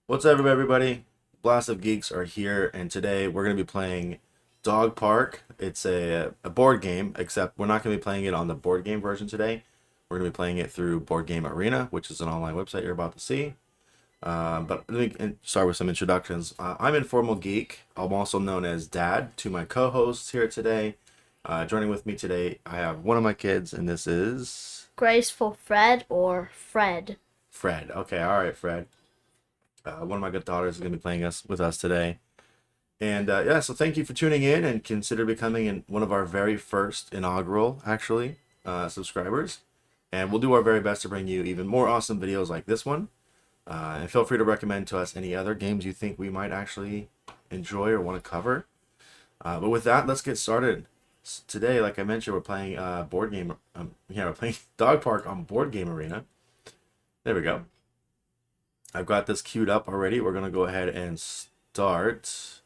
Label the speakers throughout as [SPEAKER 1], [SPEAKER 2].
[SPEAKER 1] What's up, everybody? Blast of Geeks are here, and today we're going to be playing Dog Park. It's a board game, except we're not going to be playing it on the board game version today. We're going to be playing it through Board Game Arena, which is an online website you're about to see. But let me start with some introductions. I'm Informal Geek. I'm also known as Dad to my co-hosts here today. Joining with me today, I have one of my kids, and this is
[SPEAKER 2] Graceful Fred or Fred.
[SPEAKER 1] Fred. Okay, all right, Fred. One of my good daughters is going to be playing with us today. And yeah, so thank you for tuning in and consider becoming one of our very first inaugural, actually, subscribers. And we'll do our very best to bring you even more awesome videos like this one. And feel free to recommend to us any other games you think we might actually enjoy or want to cover. But with that, let's get started. Today, like I mentioned, we're playing board game. We're playing Dog Park on Board Game Arena. There we go. I've got this queued up already. We're gonna go ahead and start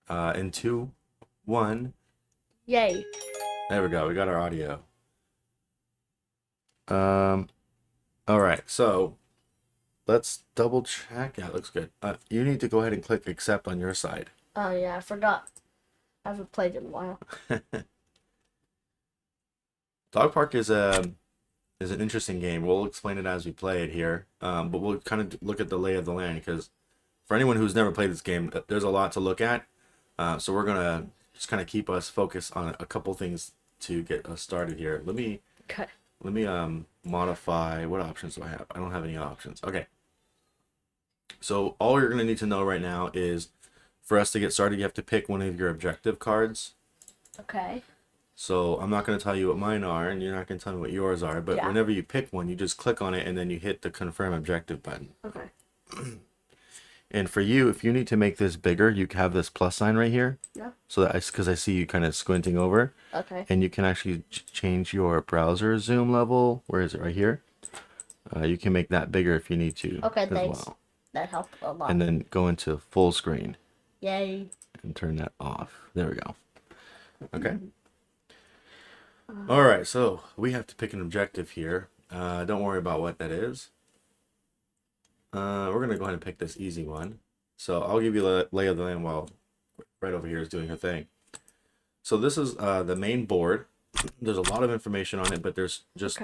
[SPEAKER 1] in 2, 1.
[SPEAKER 2] Yay.
[SPEAKER 1] There we go. We got our audio. All right. So let's double check. Yeah, it looks good. You need to go ahead and click accept on your side.
[SPEAKER 2] Oh yeah, I forgot. I haven't played in a while.
[SPEAKER 1] Dog Park is an interesting game. We'll explain it as we play it here. But we'll kind of look at the lay of the land because for anyone who's never played this game, there's a lot to look at. So we're gonna just kind of keep us focused on a couple things to get us started here.
[SPEAKER 2] Okay.
[SPEAKER 1] Let me modify. What options do I have? I don't have any options. Okay. So all you're gonna need to know right now is for us to get started, you have to pick one of your objective cards.
[SPEAKER 2] Okay.
[SPEAKER 1] So I'm not going to tell you what mine are, and you're not going to tell me what yours are. But
[SPEAKER 2] Yeah.
[SPEAKER 1] whenever you pick one, you just click on it, and then you hit the confirm objective button.
[SPEAKER 2] Okay.
[SPEAKER 1] And for you, if you need to make this bigger, you have this plus sign right here.
[SPEAKER 2] Yeah.
[SPEAKER 1] So that because I see you kind of squinting over,
[SPEAKER 2] Okay.
[SPEAKER 1] and you can actually change your browser zoom level. Where is it? Right here. You can make that bigger if you need to.
[SPEAKER 2] Okay,
[SPEAKER 1] as
[SPEAKER 2] thanks.
[SPEAKER 1] well.
[SPEAKER 2] That helped a lot.
[SPEAKER 1] And then go into full screen
[SPEAKER 2] Yay.
[SPEAKER 1] and turn that off. There we go. Okay. All right, so we have to pick an objective here. Don't worry about what that is. We're going to go ahead and pick this easy one. So I'll give you the lay of the land while right over here is doing her thing. So this is the main board. There's a lot of information on it, but there's just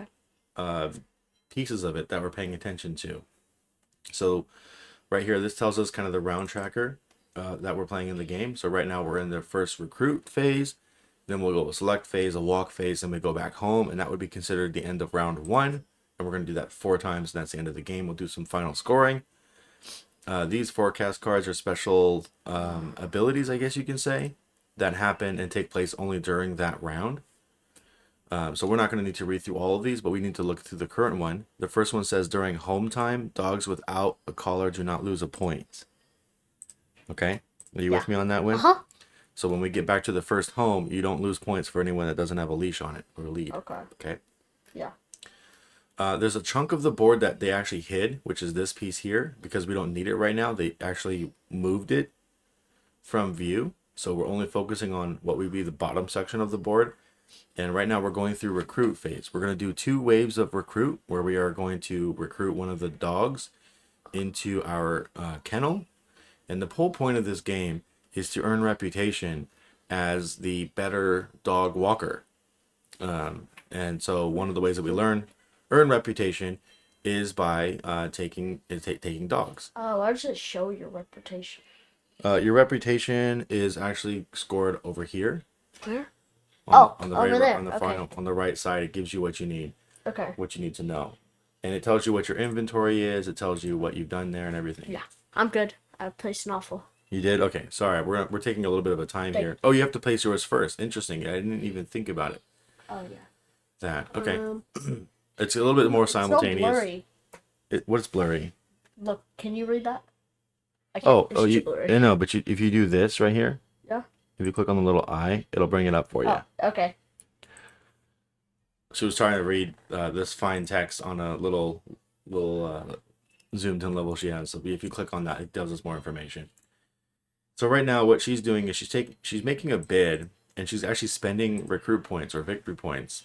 [SPEAKER 1] pieces of it that we're paying attention to. So right here, this tells us kind of the round tracker that we're playing in the game. So right now we're in the first recruit phase. Then we'll go a select phase, a walk phase, and we go back home, and that would be considered the end of round 1. And we're going to do that 4 times, and that's the end of the game. We'll do some final scoring. These forecast cards are special abilities, I guess you can say, that happen and take place only during that round. So we're not going to need to read through all of these, but we need to look through the current one. The first one says, during home time, dogs without a collar do not lose a point. Okay? Are you with me on that one?
[SPEAKER 2] Uh-huh.
[SPEAKER 1] So when we get back to the first home, you don't lose points for anyone that doesn't have a leash on it or a lead.
[SPEAKER 2] Okay.
[SPEAKER 1] Okay.
[SPEAKER 2] Yeah.
[SPEAKER 1] There's a chunk of the board that they actually hid, which is this piece here, because we don't need it right now. They actually moved it from view. So we're only focusing on what would be the bottom section of the board. And right now we're going through recruit phase. We're going to do 2 waves of recruit where we are going to recruit one of the dogs into our kennel. And the whole point of this game is to earn reputation as the better dog walker. And so one of the ways that we earn reputation is by taking dogs.
[SPEAKER 2] Why does it show your reputation?
[SPEAKER 1] Your reputation is actually scored over here.
[SPEAKER 2] Where?
[SPEAKER 1] On the
[SPEAKER 2] over there.
[SPEAKER 1] on the
[SPEAKER 2] Okay.
[SPEAKER 1] final on the right side. It gives you what you need
[SPEAKER 2] Okay.
[SPEAKER 1] to know, and it tells you what your inventory is. It tells you what you've done there and everything.
[SPEAKER 2] Yeah. I'm good. I placed an awful.
[SPEAKER 1] You did? Okay. Sorry, we're taking a little bit of a time here. Oh, you have to place yours first. Interesting. I didn't even think about it.
[SPEAKER 2] Oh yeah.
[SPEAKER 1] That okay. It's a little bit more simultaneous.
[SPEAKER 2] It's so blurry.
[SPEAKER 1] What's blurry?
[SPEAKER 2] Look, can you read that? I can't.
[SPEAKER 1] Oh,
[SPEAKER 2] It's
[SPEAKER 1] you.
[SPEAKER 2] too blurry.
[SPEAKER 1] No, but if you do this right here,
[SPEAKER 2] Yeah.
[SPEAKER 1] if you click on the little eye, it'll bring it up for you.
[SPEAKER 2] Oh, okay.
[SPEAKER 1] She was trying to read this fine text on a little zoomed in level she has. So if you click on that, it gives us more information. So right now, what she's doing is she's making a bid, and she's actually spending recruit points or victory points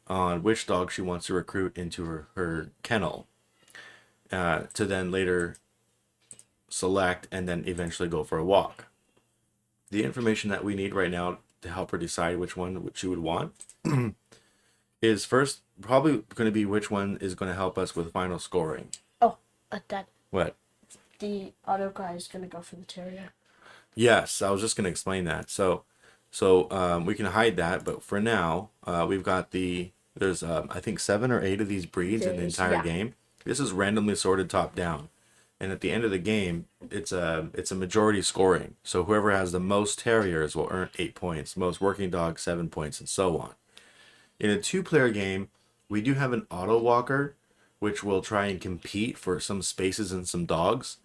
[SPEAKER 1] on which dog she wants to recruit into her kennel. to then later select and then eventually go for a walk. The information that we need right now to help her decide which one she would want is first probably going to be which one is going to help us with final scoring.
[SPEAKER 2] Oh, that
[SPEAKER 1] What?
[SPEAKER 2] the auto guy is gonna go for the terrier.
[SPEAKER 1] Yes, I was just going to explain that. So we can hide that, but for now, we've got there's I think 7 or 8 of these breeds in the entire game. This is randomly sorted top down, and at the end of the game, it's a majority scoring. So whoever has the most terriers will earn 8 points, most working dogs 7 points, and so on. In a 2-player game, we do have an auto walker, which will try and compete for some spaces and some dogs.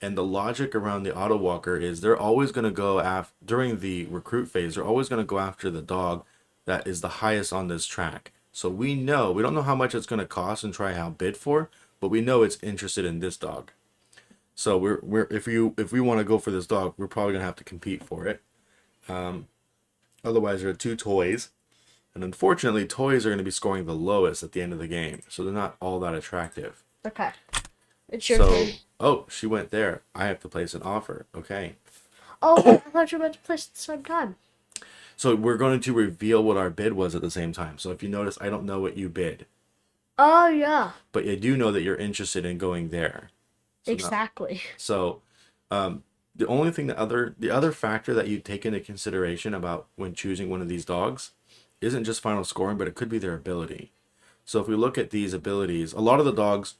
[SPEAKER 1] And the logic around the auto walker is they're always going to go after, during the recruit phase, they're always going to go after the dog that is the highest on this track. So we don't know how much it's going to cost and try how bid for, but we know it's interested in this dog. So if we want to go for this dog, we're probably going to have to compete for it. Otherwise, there are 2 toys. And unfortunately, toys are going to be scoring the lowest at the end of the game. So they're not all that attractive.
[SPEAKER 2] Okay. It's your turn.
[SPEAKER 1] Oh, she went there. I have to place an offer. Okay.
[SPEAKER 2] Oh, I thought you were about to place at the same time.
[SPEAKER 1] So we're going to reveal what our bid was at the same time. So if you notice, I don't know what you bid.
[SPEAKER 2] Oh, yeah.
[SPEAKER 1] But I do know that you're interested in going there. So
[SPEAKER 2] exactly.
[SPEAKER 1] The only thing the other factor that you take into consideration about when choosing one of these dogs isn't just final scoring, but it could be their ability. So if we look at these abilities, a lot of the dogs,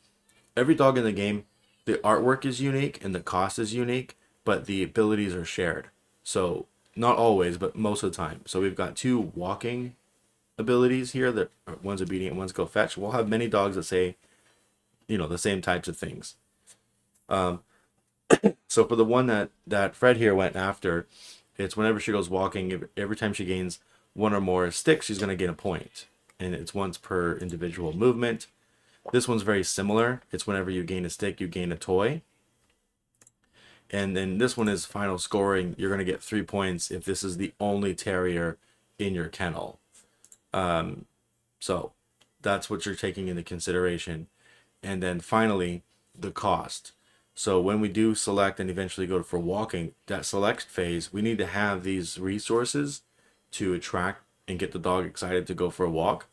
[SPEAKER 1] every dog in the game, the artwork is unique and the cost is unique, but the abilities are shared. So not always, but most of the time. So we've got 2 walking abilities here that one's obedient, one's go fetch. We'll have many dogs that say, the same types of things. So for the one that Fred here went after, it's whenever she goes walking, every time she gains 1 or more sticks, she's going to gain a point. And it's once per individual movement. This one's very similar. It's whenever you gain a stick, you gain a toy. And then this one is final scoring. You're going to get 3 points if this is the only terrier in your kennel. So that's what you're taking into consideration. And then finally, the cost. So when we do select and eventually go for walking, that select phase, we need to have these resources to attract and get the dog excited to go for a walk.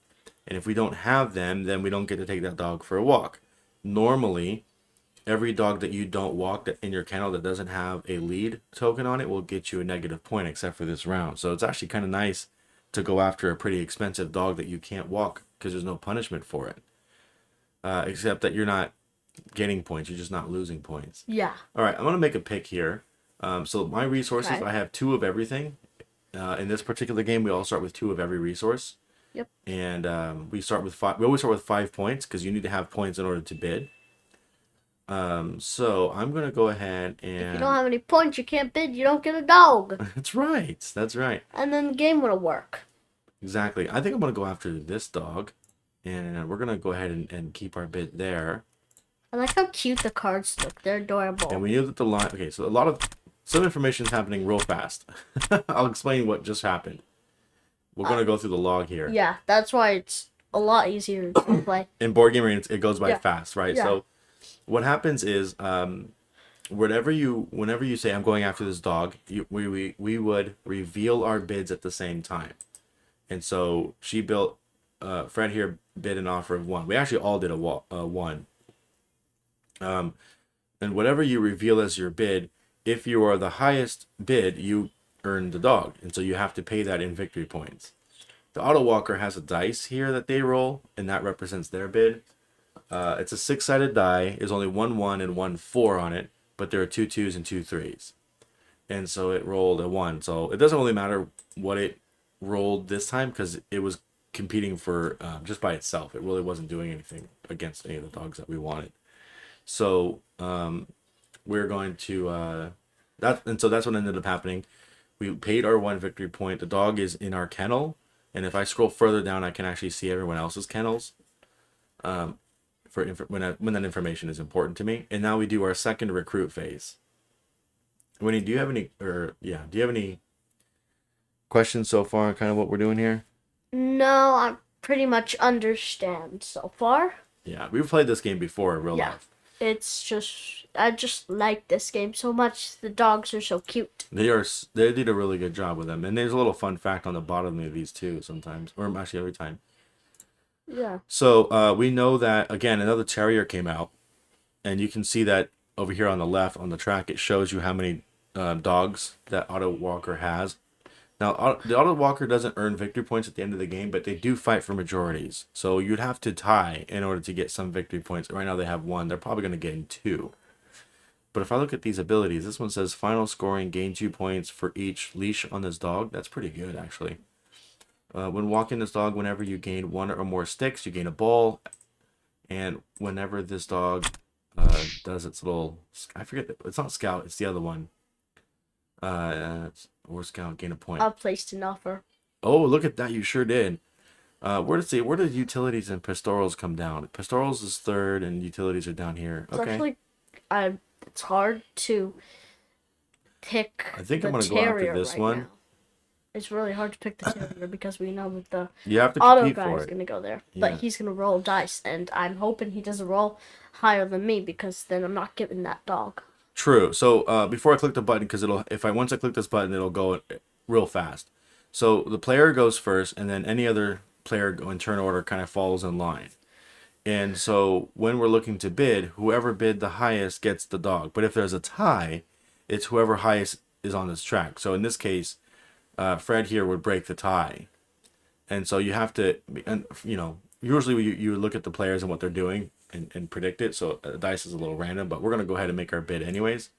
[SPEAKER 1] And if we don't have them, then we don't get to take that dog for a walk. Normally, every dog that you don't walk in your kennel that doesn't have a lead token on it will get you a negative point, except for this round. So it's actually kind of nice to go after a pretty expensive dog that you can't walk because there's no punishment for it. Except that you're not getting points, you're just not losing points.
[SPEAKER 2] Yeah.
[SPEAKER 1] All right, I'm going to make a pick here. So my resources,
[SPEAKER 2] Okay.
[SPEAKER 1] I have 2 of everything. In this particular game, we all start with 2 of every resource.
[SPEAKER 2] Yep.
[SPEAKER 1] And we always start with 5 points because you need to have points in order to bid. So I'm gonna go ahead and.
[SPEAKER 2] If you don't have any points, you can't bid. You don't get a dog.
[SPEAKER 1] That's right. That's right.
[SPEAKER 2] And then the game wouldn't work.
[SPEAKER 1] Exactly. I think I'm gonna go after this dog, and we're gonna go ahead and keep our bid there.
[SPEAKER 2] I like how cute the cards look. They're adorable.
[SPEAKER 1] And we knew that the line. Okay, so some information is happening real fast. I'll explain what just happened. We're gonna go through the log here.
[SPEAKER 2] Yeah, that's why it's a lot easier to play.
[SPEAKER 1] In board game, it goes by fast, right?
[SPEAKER 2] Yeah.
[SPEAKER 1] So what happens is, whenever you say I'm going after this dog, we would reveal our bids at the same time. And so she built. Fred here bid an offer of 1. We actually all did a 1. And whatever you reveal as your bid, if you are the highest bid, you earn the dog, and so you have to pay that in victory points. The auto walker has a dice here that they roll, and that represents their bid. It's a 6-sided die. There's only 1 1 and 1 4 on it, but there are 2 2s and 2 3s, and so it rolled a 1. So it doesn't really matter what it rolled this time because it was competing for just by itself. It really wasn't doing anything against any of the dogs that we wanted. So we're going to so that's what ended up happening. We paid our 1 victory point. The dog is in our kennel, and if I scroll further down, I can actually see everyone else's kennels. When that information is important to me. And now we do our second recruit phase. Winnie, do you have any questions so far on kind of what we're doing here?
[SPEAKER 2] No, I pretty much understand so far.
[SPEAKER 1] Yeah, we've played this game before in real life.
[SPEAKER 2] It's just I just like this game so much. The dogs are so cute.
[SPEAKER 1] They did a really good job with them, and there's a little fun fact on the bottom of these too sometimes, or actually every time.
[SPEAKER 2] Yeah.
[SPEAKER 1] So we know that again another terrier came out, and you can see that over here on the left on the track it shows you how many dogs that Auto Walker has. Now the Auto Walker doesn't earn victory points at the end of the game, but they do fight for majorities. So you'd have to tie in order to get some victory points. Right now they have one. They're probably going to get two. But if I look at these abilities, this one says final scoring, gain 2 points for each leash on this dog. That's pretty good, actually. When walking this dog, whenever you gain one or more sticks, you gain a ball. And whenever this dog does its little... I forget, it's not Scout, it's the other one. Or Scout, gain a point.
[SPEAKER 2] I placed an offer.
[SPEAKER 1] Oh, look at that, you sure did. Where did utilities and pastorals come down? Pastorals is third, and utilities are down here.
[SPEAKER 2] It's
[SPEAKER 1] Okay.
[SPEAKER 2] actually, it's hard to pick.
[SPEAKER 1] I think
[SPEAKER 2] the
[SPEAKER 1] I'm gonna go after
[SPEAKER 2] terrier
[SPEAKER 1] this
[SPEAKER 2] right
[SPEAKER 1] one.
[SPEAKER 2] now. It's really hard to pick the terrier because we know that the
[SPEAKER 1] You have to
[SPEAKER 2] auto
[SPEAKER 1] compete
[SPEAKER 2] guy
[SPEAKER 1] for
[SPEAKER 2] is
[SPEAKER 1] it.
[SPEAKER 2] gonna go there,
[SPEAKER 1] Yeah.
[SPEAKER 2] but he's gonna roll dice, and I'm hoping he doesn't roll higher than me because then I'm not giving that dog.
[SPEAKER 1] True. So before I click the button, because once I click this button, it'll go real fast. So the player goes first, and then any other player in turn order kind of follows in line. And so when we're looking to bid, whoever bid the highest gets the dog. But if there's a tie, it's whoever highest is on this track. So in this case, Fred here would break the tie. And so you have to, and usually you look at the players and what they're doing and predict it. So dice is a little random, but we're going to go ahead and make our bid anyways.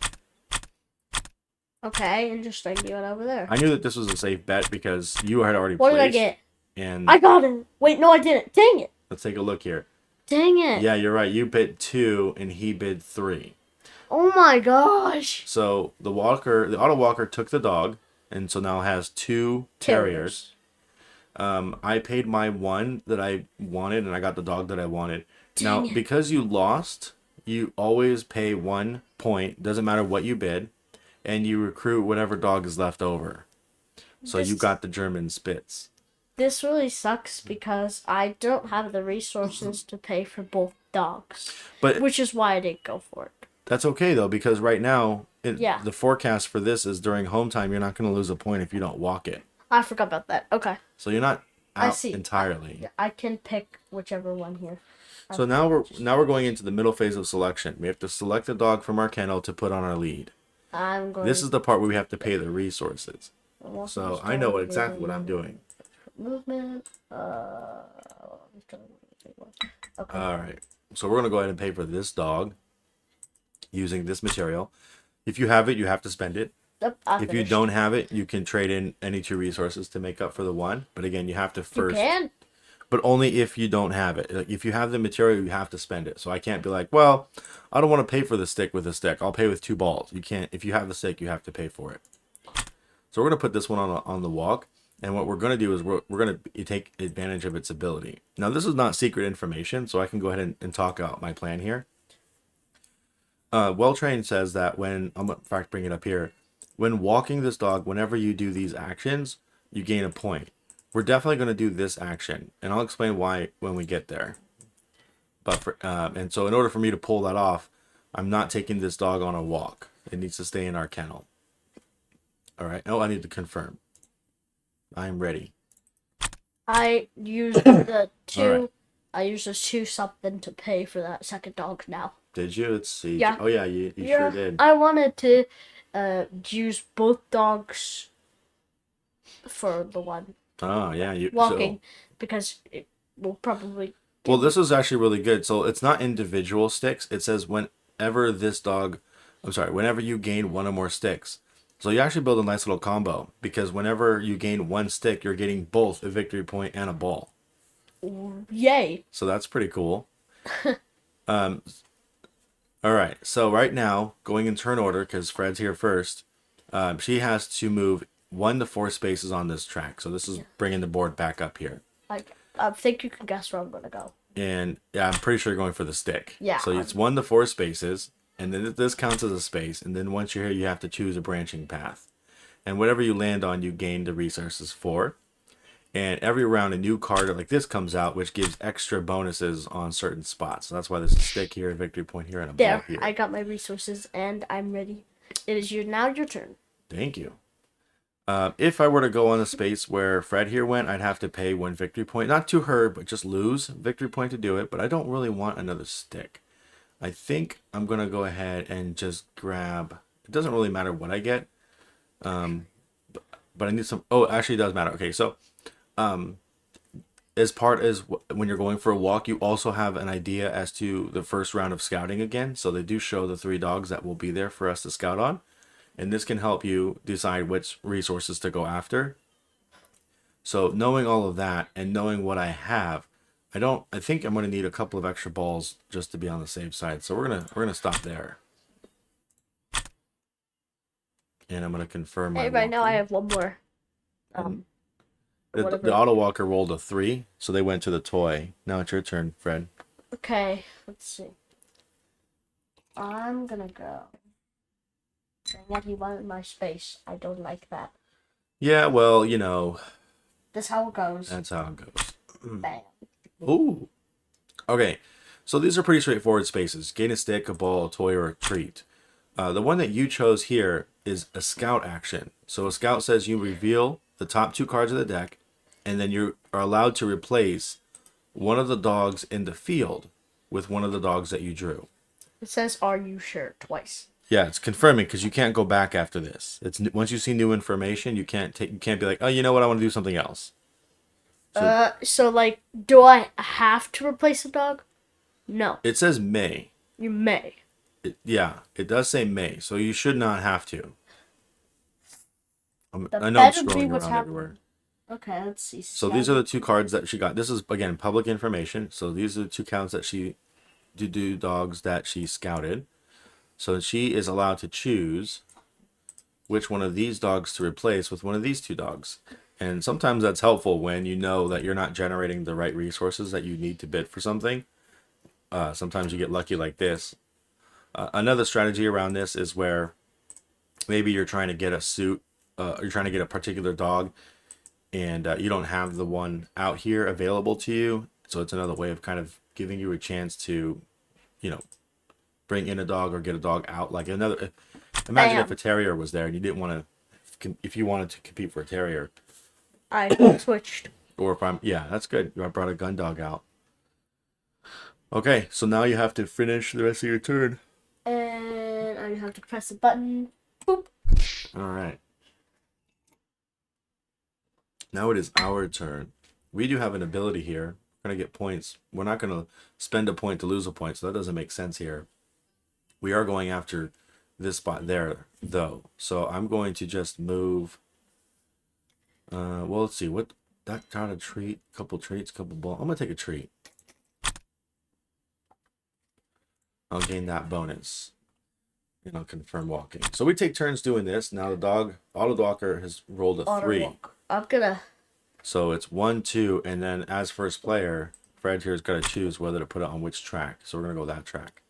[SPEAKER 2] Okay, interesting. You went over there.
[SPEAKER 1] I knew that this was a safe bet because you had already
[SPEAKER 2] What
[SPEAKER 1] placed.
[SPEAKER 2] did I get?
[SPEAKER 1] And
[SPEAKER 2] I got it. Wait, no, I didn't. Dang it.
[SPEAKER 1] let's take a look here.
[SPEAKER 2] Dang it.
[SPEAKER 1] Yeah, you're right. You bid 2 and he bid 3.
[SPEAKER 2] Oh my gosh.
[SPEAKER 1] So the Auto Walker took the dog, and so now has 2 terriers. I paid my 1 that I wanted, and I got the dog that I wanted.
[SPEAKER 2] Dang
[SPEAKER 1] Now,
[SPEAKER 2] it.
[SPEAKER 1] because you lost, you always pay 1 point. Doesn't matter what you bid, and you recruit whatever dog is left over. So you
[SPEAKER 2] This-
[SPEAKER 1] got the German Spitz.
[SPEAKER 2] This really sucks because I don't have the resources to pay for both dogs,
[SPEAKER 1] But
[SPEAKER 2] which is why I didn't go for it.
[SPEAKER 1] that's okay though, because right now
[SPEAKER 2] Yeah.
[SPEAKER 1] the forecast for this is during home time. You're not going to lose a point if you don't walk it.
[SPEAKER 2] I forgot about that. Okay.
[SPEAKER 1] So you're not
[SPEAKER 2] I
[SPEAKER 1] out
[SPEAKER 2] see.
[SPEAKER 1] entirely.
[SPEAKER 2] I can pick whichever one here.
[SPEAKER 1] So now we're going into the middle phase of selection. We have to select a dog from our kennel to put on our lead.
[SPEAKER 2] I'm going
[SPEAKER 1] This is the part where we have to pay the resources. So I know exactly what I'm doing.
[SPEAKER 2] Movement. Okay.
[SPEAKER 1] All right. So we're gonna go ahead and pay for this dog using this material. If you have it, you have to spend it.
[SPEAKER 2] Yep, I
[SPEAKER 1] If you
[SPEAKER 2] finished.
[SPEAKER 1] don't have it, you can trade in any 2 resources to make up for the 1. But again, you have to
[SPEAKER 2] You
[SPEAKER 1] first.
[SPEAKER 2] can.
[SPEAKER 1] But only if you don't have it. Like if you have the material, you have to spend it. So I can't be like, well, I don't want to pay for the stick with a stick. I'll pay with 2 balls. You can't. If you have the stick, you have to pay for it. So we're gonna put this one on the walk, and what we're gonna do is we're gonna take advantage of its ability. Now this is not secret information, so I can go ahead and talk out my plan here. Well Trained says that when I'm in fact bring it up here, when walking this dog, whenever you do these actions, you gain a point. We're definitely going to do this action, and I'll explain why when we get there. But and so in order for me to pull that off, I'm not taking this dog on a walk. It needs to stay in our kennel. All right. Oh, I need to confirm. I am ready.
[SPEAKER 2] I used the 2.
[SPEAKER 1] Alright.
[SPEAKER 2] I used the 2 something to pay for that second dog now.
[SPEAKER 1] Did you? Let's see.
[SPEAKER 2] Yeah.
[SPEAKER 1] Oh yeah, you sure did.
[SPEAKER 2] I wanted to use both dogs for the one
[SPEAKER 1] Oh yeah, you
[SPEAKER 2] walking because it will probably.
[SPEAKER 1] Well, this is actually really good. So it's not individual sticks. It says whenever whenever you gain 1 or more sticks. So you actually build a nice little combo because whenever you gain 1 stick, you're getting both a victory point and a ball.
[SPEAKER 2] Yay!
[SPEAKER 1] So that's pretty cool. All right. So right now, going in turn order because Fred's here first, she has to move 1 to 4 spaces on this track. So this is bringing the board back up here.
[SPEAKER 2] I think you can guess where I'm gonna go.
[SPEAKER 1] And yeah, I'm pretty sure you're going for the stick.
[SPEAKER 2] Yeah.
[SPEAKER 1] So it's 1 to 4 spaces, and then this counts as a space. And then once you're here, you have to choose a branching path. And whatever you land on, you gain the resources for. And every round, a new card like this comes out, which gives extra bonuses on certain spots. So that's why there's a stick here, a victory point here, and a ball
[SPEAKER 2] There,
[SPEAKER 1] here.
[SPEAKER 2] I got my resources and I'm ready. It is now your turn.
[SPEAKER 1] Thank you. If I were to go on a space where Fred here went, I'd have to pay 1 victory point. Not to her, but just lose victory point to do it. But I don't really want another stick. I think I'm going to go ahead and just grab... It doesn't really matter what I get. But I need some... Oh, actually it does matter. Okay, so... as part as when you're going for a walk, you also have an idea as to the first round of scouting again. So they do show the 3 dogs that will be there for us to scout on. And this can help you decide which resources to go after. So knowing all of that and knowing what I have, I think I'm gonna need a couple of extra balls just to be on the safe side. So we're gonna stop there. And I'm gonna confirm my
[SPEAKER 2] Hey, right now I
[SPEAKER 1] walking.
[SPEAKER 2] have one more.
[SPEAKER 1] The
[SPEAKER 2] Whatever.
[SPEAKER 1] auto walker rolled a 3, so they went to the toy. Now it's your turn, Fred.
[SPEAKER 2] Okay, let's see. I'm gonna go. Saying that he wanted my space. I don't like that.
[SPEAKER 1] Yeah, well, you know,
[SPEAKER 2] That's how it goes.
[SPEAKER 1] that's how it goes.
[SPEAKER 2] Bam.
[SPEAKER 1] Ooh. Okay, so these are pretty straightforward spaces. Gain a stick, a ball, a toy, or a treat. The one that you chose here is a scout action. So a scout says you reveal the top 2 cards of the deck, and then you are allowed to replace one of the dogs in the field with one of the dogs that you drew.
[SPEAKER 2] It says, "Are you sure?" twice.
[SPEAKER 1] Yeah, it's confirming because you can't go back after this. It's once you see new information, you can't be like, oh, you know what, I want to do something else.
[SPEAKER 2] So like, do I have to replace a dog? No,
[SPEAKER 1] It says may.
[SPEAKER 2] you may.
[SPEAKER 1] Yeah, it does say may, so you should not have to. I know I'm
[SPEAKER 2] better be
[SPEAKER 1] scrolling
[SPEAKER 2] what's
[SPEAKER 1] around
[SPEAKER 2] happening.
[SPEAKER 1] everywhere.
[SPEAKER 2] Okay, let's see.
[SPEAKER 1] So these are the 2 cards that she got. This is again public information. So these are the 2 counts that she do dogs that she scouted. So she is allowed to choose which one of these dogs to replace with one of these 2 dogs. And sometimes that's helpful when you know that you're not generating the right resources that you need to bid for something. Sometimes you get lucky like this. Another strategy around this is where maybe you're trying to get a suit, you're trying to get a particular dog, and you don't have the one out here available to you. So it's another way of kind of giving you a chance to, you know, bring in a dog or get a dog out. Like another, imagine
[SPEAKER 2] Bam.
[SPEAKER 1] if a terrier was there and you didn't want to, if you wanted to compete for a terrier.
[SPEAKER 2] I switched.
[SPEAKER 1] Or if yeah, that's good. I brought a gun dog out. Okay, so now you have to finish the rest of your turn.
[SPEAKER 2] And I have to press the button. Boop.
[SPEAKER 1] All right. Now it is our turn. We do have an ability here. We're going to get points. We're not going to spend a point to lose a point, so that doesn't make sense here. We are going after this spot there, though. So I'm going to just move. Well, let's see. What that got a treat, couple treats, couple ball. I'm going to take a treat. I'll gain that bonus. And I'll confirm walking. So we take turns doing this. Now the dog, auto walker, has rolled a 3.
[SPEAKER 2] Walk. I'm gonna.
[SPEAKER 1] So it's 1, 2, and then as first player, Fred here's got to choose whether to put it on which track. So we're going to go that track.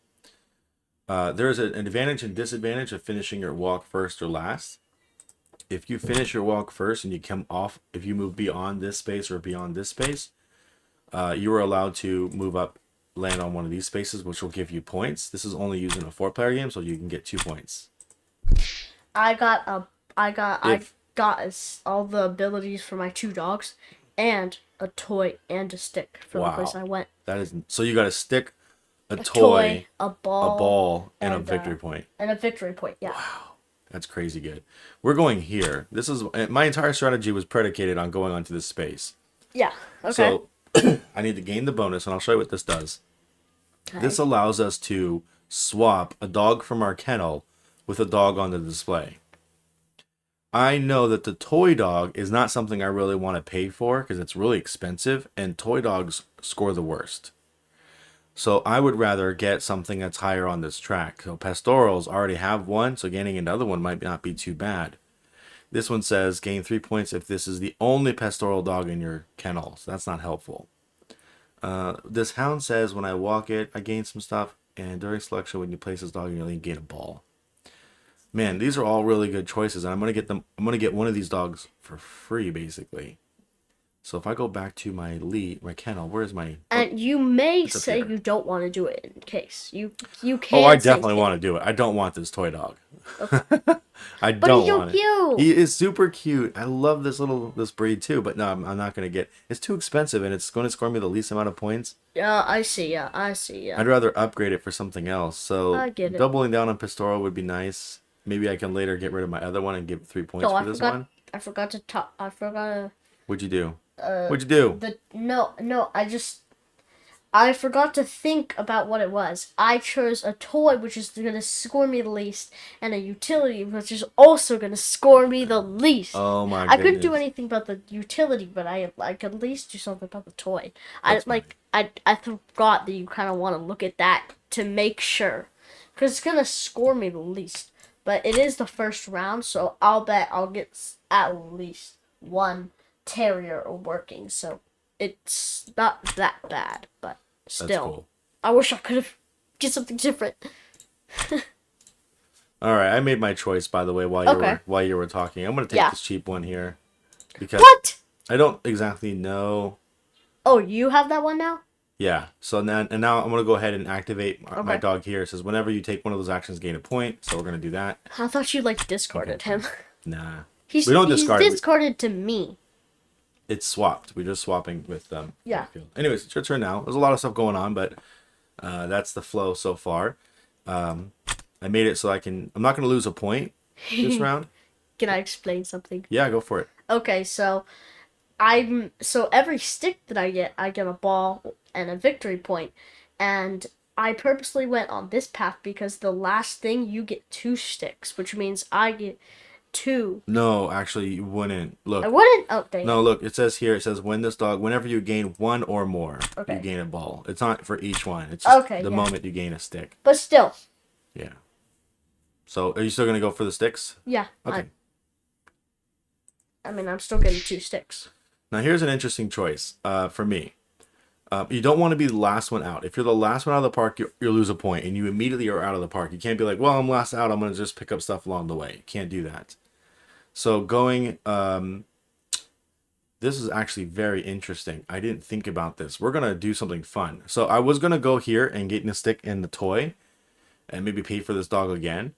[SPEAKER 1] There is an advantage and disadvantage of finishing your walk first or last. If you finish your walk first and you come off, if you move beyond this space or beyond this space, you are allowed to move up, land on one of these spaces, which will give you points. This is only used in a 4-player game, so you can get 2 points.
[SPEAKER 2] I got all the abilities for my 2 dogs, and a toy and a stick from the place I went.
[SPEAKER 1] That is so you got a stick, a toy,
[SPEAKER 2] a ball,
[SPEAKER 1] and a victory point.
[SPEAKER 2] And a victory point. Yeah.
[SPEAKER 1] Wow, that's crazy good. We're going here. This is my entire strategy was predicated on going onto this space.
[SPEAKER 2] Yeah. Okay.
[SPEAKER 1] So I need to gain the bonus, and I'll show you what this does.
[SPEAKER 2] Okay.
[SPEAKER 1] This allows us to swap a dog from our kennel with a dog on the display. I know that the toy dog is not something I really want to pay for because it's really expensive, and toy dogs score the worst. So I would rather get something that's higher on this track. So pastorals already have one, so gaining another one might not be too bad. This one says gain 3 points if this is the only pastoral dog in your kennel. So that's not helpful. This hound says when I walk it, I gain some stuff, and during selection, when you place this dog in your lane, gain a ball. Man, these are all really good choices, and I'm gonna get one of these dogs for free, basically. So if I go back to my kennel, where's my...
[SPEAKER 2] And you may
[SPEAKER 1] it's up
[SPEAKER 2] say
[SPEAKER 1] here.
[SPEAKER 2] you don't want to do it in case. You
[SPEAKER 1] Oh, I
[SPEAKER 2] can say
[SPEAKER 1] definitely want to do it. I don't want this toy dog.
[SPEAKER 2] okay.
[SPEAKER 1] I
[SPEAKER 2] But he's
[SPEAKER 1] don't
[SPEAKER 2] so
[SPEAKER 1] want it.
[SPEAKER 2] cute.
[SPEAKER 1] He is super cute. I love this breed too, but no, I'm not gonna get. It's too expensive, and it's going to score me the least amount of points.
[SPEAKER 2] Yeah, I see. Yeah, I see. Yeah,
[SPEAKER 1] I'd rather upgrade it for something else. So
[SPEAKER 2] I get it.
[SPEAKER 1] doubling down on Pastoral would be nice. Maybe I can later get rid of my other one and give 3 points
[SPEAKER 2] So
[SPEAKER 1] for this one.
[SPEAKER 2] I forgot to talk. I forgot
[SPEAKER 1] What'd you do?
[SPEAKER 2] to.
[SPEAKER 1] What'd you do?
[SPEAKER 2] No. I forgot to think about what it was. I chose a toy which is going to score me the least, and a utility which is also going to score me the least.
[SPEAKER 1] Oh my
[SPEAKER 2] I couldn't do
[SPEAKER 1] goodness.
[SPEAKER 2] anything about the utility, but I could at least do something about the toy.
[SPEAKER 1] That's fine.
[SPEAKER 2] I forgot that you kind of want to look at that to make sure, because it's going to score me the least. But it is the first round, so I'll bet I'll get at least one terrier working. So it's not that bad, but
[SPEAKER 1] That's
[SPEAKER 2] still,
[SPEAKER 1] cool.
[SPEAKER 2] I wish I could have get something different.
[SPEAKER 1] All right, I made my choice by the way while you were talking. I'm gonna take this cheap one here because
[SPEAKER 2] What?
[SPEAKER 1] I don't exactly know.
[SPEAKER 2] Oh, you have that one now?
[SPEAKER 1] Yeah. So now I'm gonna go ahead and activate my
[SPEAKER 2] Okay.
[SPEAKER 1] dog here. It says whenever you take one of those actions, gain a point. So we're gonna do that.
[SPEAKER 2] I thought you like discarded him.
[SPEAKER 1] Nah,
[SPEAKER 2] He's
[SPEAKER 1] we don't discard.
[SPEAKER 2] He's discarded to me.
[SPEAKER 1] It's swapped. We're just swapping with them.
[SPEAKER 2] Yeah.
[SPEAKER 1] Anyways, it's your turn now. There's a lot of stuff going on, but that's the flow so far. I made it so I'm not gonna lose a point this round.
[SPEAKER 2] Can I explain something?
[SPEAKER 1] Yeah, go for it.
[SPEAKER 2] Okay, so every stick that I get a ball and a victory point, and I purposely went on this path because the last thing you get 2 sticks, which means I get 2.
[SPEAKER 1] No, actually, you wouldn't. Look.
[SPEAKER 2] I wouldn't. Oh, dang.
[SPEAKER 1] No, look. It says here. It says whenever you gain 1 or more,
[SPEAKER 2] Okay.
[SPEAKER 1] you gain a ball. It's not for each one. It's just
[SPEAKER 2] Okay,
[SPEAKER 1] the
[SPEAKER 2] yeah.
[SPEAKER 1] moment you gain a stick.
[SPEAKER 2] But still,
[SPEAKER 1] Yeah. So, are you still gonna go for the sticks?
[SPEAKER 2] yeah.
[SPEAKER 1] Okay.
[SPEAKER 2] I mean, I'm still getting 2 sticks.
[SPEAKER 1] Now, here's an interesting choice for me. You don't want to be the last one out. If you're the last one out of the park, you lose a point, and you immediately are out of the park. You can't be like, well, I'm last out. I'm going to just pick up stuff along the way. You can't do that. So going, this is actually very interesting. I didn't think about this. We're going to do something fun. So I was going to go here and get a stick in the toy and maybe pay for this dog again.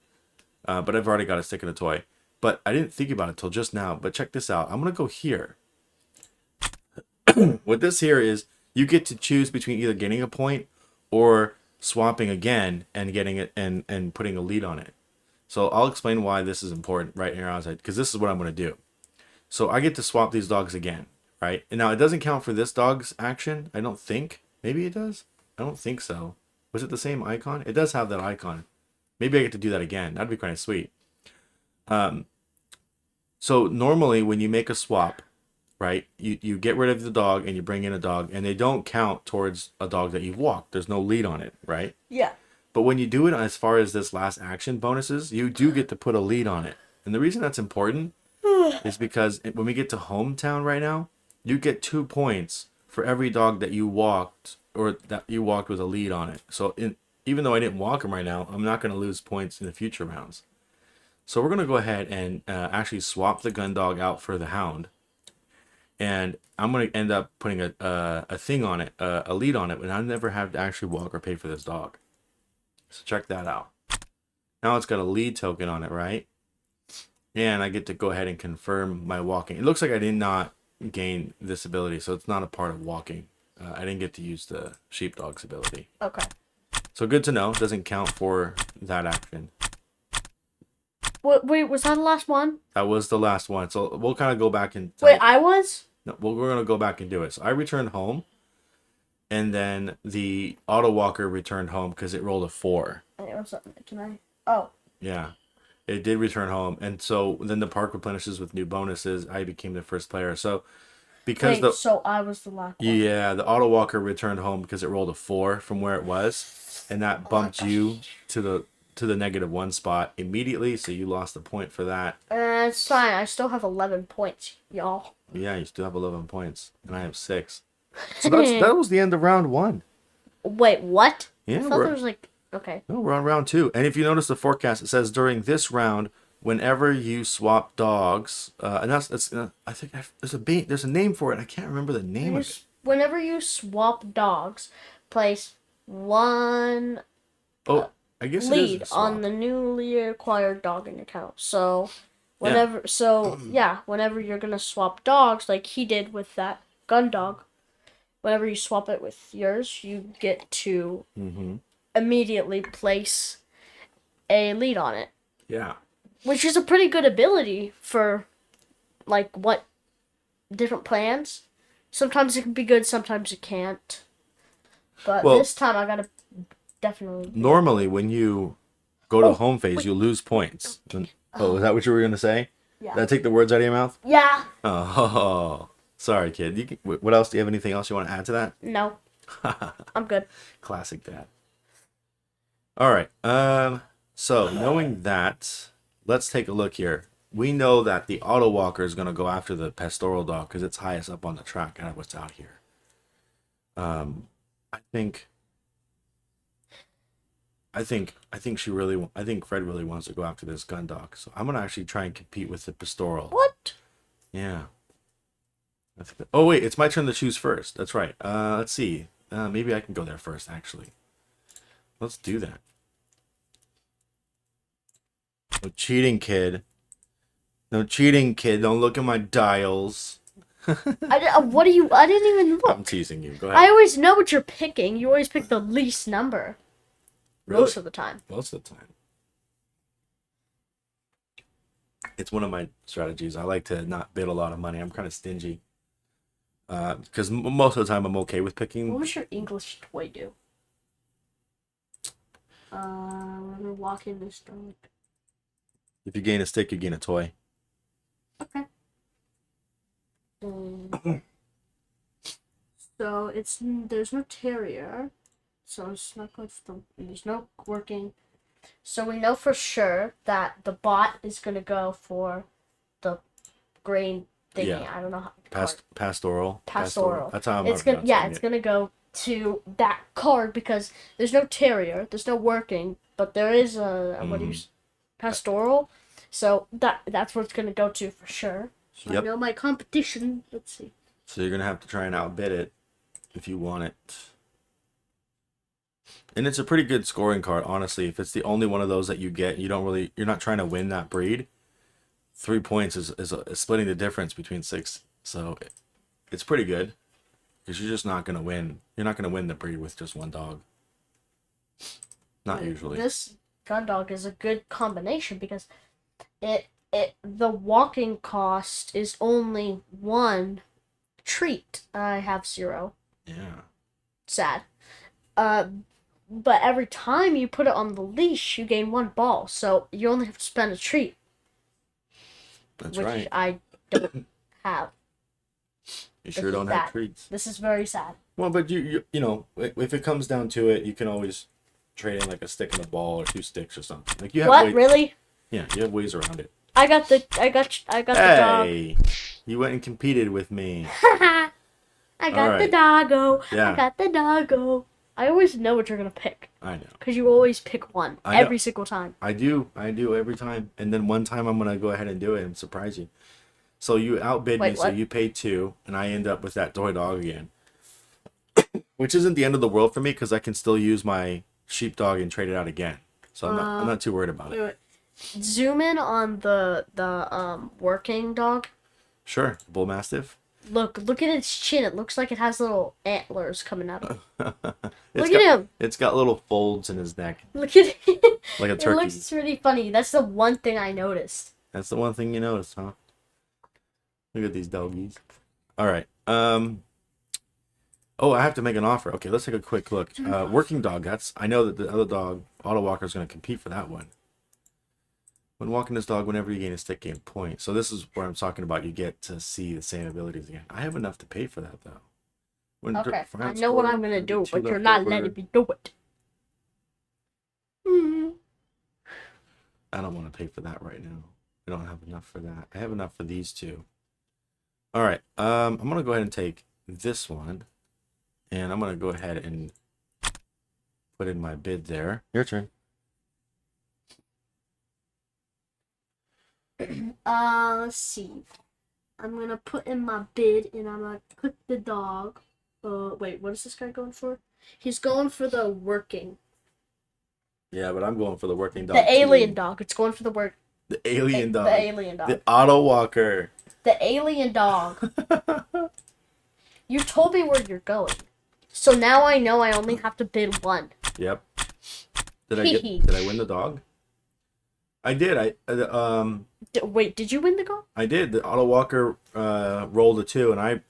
[SPEAKER 1] But I've already got a stick in the toy. But I didn't think about it till just now. But check this out. I'm going to go here. What this here is, you get to choose between either getting a point or swapping again and getting it and putting a lead on it. So I'll explain why this is important right here outside, because this is what I'm going to do. So I get to swap these dogs again, right? And now it doesn't count for this dog's action, I don't think. Maybe it does? I don't think so. Was it the same icon? It does have that icon. Maybe I get to do that again. That'd be kind of sweet. So normally when you make a swap, right, you get rid of the dog and you bring in a dog, and they don't count towards a dog that you've walked. There's no lead on it, right?
[SPEAKER 2] Yeah.
[SPEAKER 1] But when you do it as far as this last action bonuses, you do get to put a lead on it. And the reason that's important is because when we get to hometown right now, you get 2 points for every dog that you walked or that you walked with a lead on it. So even though I didn't walk him right now, I'm not going to lose points in the future rounds. So we're going to go ahead and actually swap the gun dog out for the hound. And I'm going to end up putting a thing on it, a lead on it, and I never have to actually walk or pay for this dog. So check that out. Now it's got a lead token on it, right? And I get to go ahead and confirm my walking. It looks like I did not gain this ability, so it's not a part of walking. I didn't get to use the sheepdog's ability.
[SPEAKER 2] Okay.
[SPEAKER 1] So good to know. It doesn't count for that action.
[SPEAKER 2] Wait, was that the last one?
[SPEAKER 1] That was the last one. So we'll kind of go back and...
[SPEAKER 2] Wait, I was?
[SPEAKER 1] No, we're going to go back and do it. So I returned home. And then the auto walker returned home because it rolled a 4.
[SPEAKER 2] Can I? Oh.
[SPEAKER 1] Yeah. It did return home. And so then the park replenishes with new bonuses. I became the first player. So because
[SPEAKER 2] so I was the last one.
[SPEAKER 1] Yeah, the auto walker returned home because it rolled a 4 from where it was. And that bumped you to the -1 spot immediately, so you lost a point for that.
[SPEAKER 2] It's fine. I still have 11 points, y'all.
[SPEAKER 1] Yeah, you still have 11 points, and I have 6. So that was the end of round 1.
[SPEAKER 2] Wait, what?
[SPEAKER 1] Yeah,
[SPEAKER 2] I thought there was like... Okay.
[SPEAKER 1] No, we're on round 2. And if you notice the forecast, it says during this round, whenever you swap dogs, and that's I think there's a name for it. I can't remember the name of it.
[SPEAKER 2] Whenever you swap dogs, place one
[SPEAKER 1] Oh, I guess it is
[SPEAKER 2] lead
[SPEAKER 1] a
[SPEAKER 2] on
[SPEAKER 1] swap.
[SPEAKER 2] the newly acquired dog in your kennel. So
[SPEAKER 1] Yeah.
[SPEAKER 2] whenever you're gonna swap dogs, like he did with that gun dog, whenever you swap it with yours, you get to
[SPEAKER 1] Mm-hmm.
[SPEAKER 2] immediately place a lead on it,
[SPEAKER 1] Yeah.
[SPEAKER 2] which is a pretty good ability for like what different plans. Sometimes it can be good, sometimes it can't. But
[SPEAKER 1] Well,
[SPEAKER 2] this time I gotta definitely do it.
[SPEAKER 1] normally when you go to
[SPEAKER 2] Oh,
[SPEAKER 1] home phase,
[SPEAKER 2] wait.
[SPEAKER 1] you lose points. Oh, is that what you were gonna say?
[SPEAKER 2] Yeah.
[SPEAKER 1] Did I take the words out of your mouth?
[SPEAKER 2] Yeah.
[SPEAKER 1] Oh, sorry, kid. What else? Do you have anything else you want to add to that?
[SPEAKER 2] No, I'm good.
[SPEAKER 1] Classic dad. All right. So knowing that, let's take a look here. We know that the auto walker is going to go after the pastoral dog because it's highest up on the track out of what's out here. I think. I think Fred really wants to go after this gun dog. So I'm gonna actually try and compete with the pastoral.
[SPEAKER 2] What?
[SPEAKER 1] Yeah. Oh wait, it's my turn to choose first. That's right. Let's see. Maybe I can go there first. Actually, let's do that. No cheating, kid. No cheating, kid. Don't look at my dials.
[SPEAKER 2] What do you? I didn't even look.
[SPEAKER 1] I'm teasing you. Go
[SPEAKER 2] I
[SPEAKER 1] ahead.
[SPEAKER 2] always know what you're picking. You always pick the least number.
[SPEAKER 1] Really?
[SPEAKER 2] Most of the time.
[SPEAKER 1] Most of the time. It's one of my strategies. I like to not bid a lot of money. I'm kind of stingy. Because most of the time I'm okay with
[SPEAKER 2] What
[SPEAKER 1] picking.
[SPEAKER 2] was your English toy do? When we're walking this dog.
[SPEAKER 1] If you gain a stick, you gain a toy.
[SPEAKER 2] Okay. So there's no terrier, so it's not going for there's no working. So we know for sure that the bot is gonna go for the grain thingy.
[SPEAKER 1] Yeah.
[SPEAKER 2] I don't know how
[SPEAKER 1] Pastoral.
[SPEAKER 2] pastoral.
[SPEAKER 1] That's how I'm
[SPEAKER 2] It's gonna go to that card because there's no terrier, there's no working, but there is a what do you pastoral. So that's what it's gonna go to for sure. So
[SPEAKER 1] Yep.
[SPEAKER 2] I know my competition. Let's see.
[SPEAKER 1] So you're gonna have to try and outbid it if you want it. And it's a pretty good scoring card, honestly. If it's the only one of those that you get, you're not trying to win that breed. 3 points is splitting the difference between 6. So it's pretty good because you're just not gonna win. You're not gonna win the breed with just one dog. Not usually.
[SPEAKER 2] This gun dog is a good combination because the walking cost is only 1 treat. I have 0.
[SPEAKER 1] Yeah.
[SPEAKER 2] Sad. But every time you put it on the leash, you gain 1 ball. So you only have to spend a treat.
[SPEAKER 1] That's
[SPEAKER 2] which
[SPEAKER 1] right.
[SPEAKER 2] I don't have.
[SPEAKER 1] You sure don't have
[SPEAKER 2] sad.
[SPEAKER 1] treats.
[SPEAKER 2] This is very sad.
[SPEAKER 1] Well, but you know, if it comes down to it, you can always trade in like a stick and a ball or 2 sticks or something. Like you have
[SPEAKER 2] What? Really?
[SPEAKER 1] Yeah, you have ways around it.
[SPEAKER 2] I got the dog.
[SPEAKER 1] Hey, you went and competed with me.
[SPEAKER 2] I got the doggo.
[SPEAKER 1] Yeah.
[SPEAKER 2] I got the doggo. I always know what you're gonna pick.
[SPEAKER 1] I know.
[SPEAKER 2] Because you always pick one.
[SPEAKER 1] I know.
[SPEAKER 2] Every single time.
[SPEAKER 1] I do every time. And then one time I'm gonna go ahead and do it and surprise you. So you outbid me, so
[SPEAKER 2] what?
[SPEAKER 1] you pay 2, and I end up with that toy dog again. Which isn't the end of the world for me because I can still use my sheepdog and trade it out again. So I'm not too worried about it.
[SPEAKER 2] Wait. Zoom in on the working dog.
[SPEAKER 1] Sure, bull mastiff.
[SPEAKER 2] Look at its chin. It looks like it has little antlers coming out of it.
[SPEAKER 1] Look
[SPEAKER 2] at him.
[SPEAKER 1] It's got little folds in his neck.
[SPEAKER 2] Look at it.
[SPEAKER 1] Like a
[SPEAKER 2] It
[SPEAKER 1] turkey.
[SPEAKER 2] looks really funny. That's the one thing I noticed.
[SPEAKER 1] That's the one thing you notice, huh? Look at these doggies. All right. Oh, I have to make an offer. Okay, let's take a quick look. Working dog. I know that the other dog, Auto Walker, is going to compete for that one. When walking this dog, whenever you gain a stick, gain point. So this is where I'm talking about. You get to see the same abilities again. I have enough to pay for that though.
[SPEAKER 2] Okay, I know what I'm gonna do, but you're not letting me do it.
[SPEAKER 1] I don't want to pay for that right now. I don't have enough for that. I have enough for these 2. All right. I'm gonna go ahead and take this one, and I'm gonna go ahead and put in my bid there. Your turn.
[SPEAKER 2] Let's see. I'm gonna put in my bid, and I'm gonna click the dog. Wait, what is this guy going for? He's going for the working.
[SPEAKER 1] Yeah, but I'm going for the working dog
[SPEAKER 2] The alien
[SPEAKER 1] too.
[SPEAKER 2] dog. It's going for the work.
[SPEAKER 1] The alien dog.
[SPEAKER 2] The alien dog.
[SPEAKER 1] The auto walker.
[SPEAKER 2] The alien dog. You told me where you're going. So now I know I only have to bid one.
[SPEAKER 1] Yep. Did I win the dog? I did.
[SPEAKER 2] Wait, did you win the dog?
[SPEAKER 1] I did. The auto walker rolled a 2 and I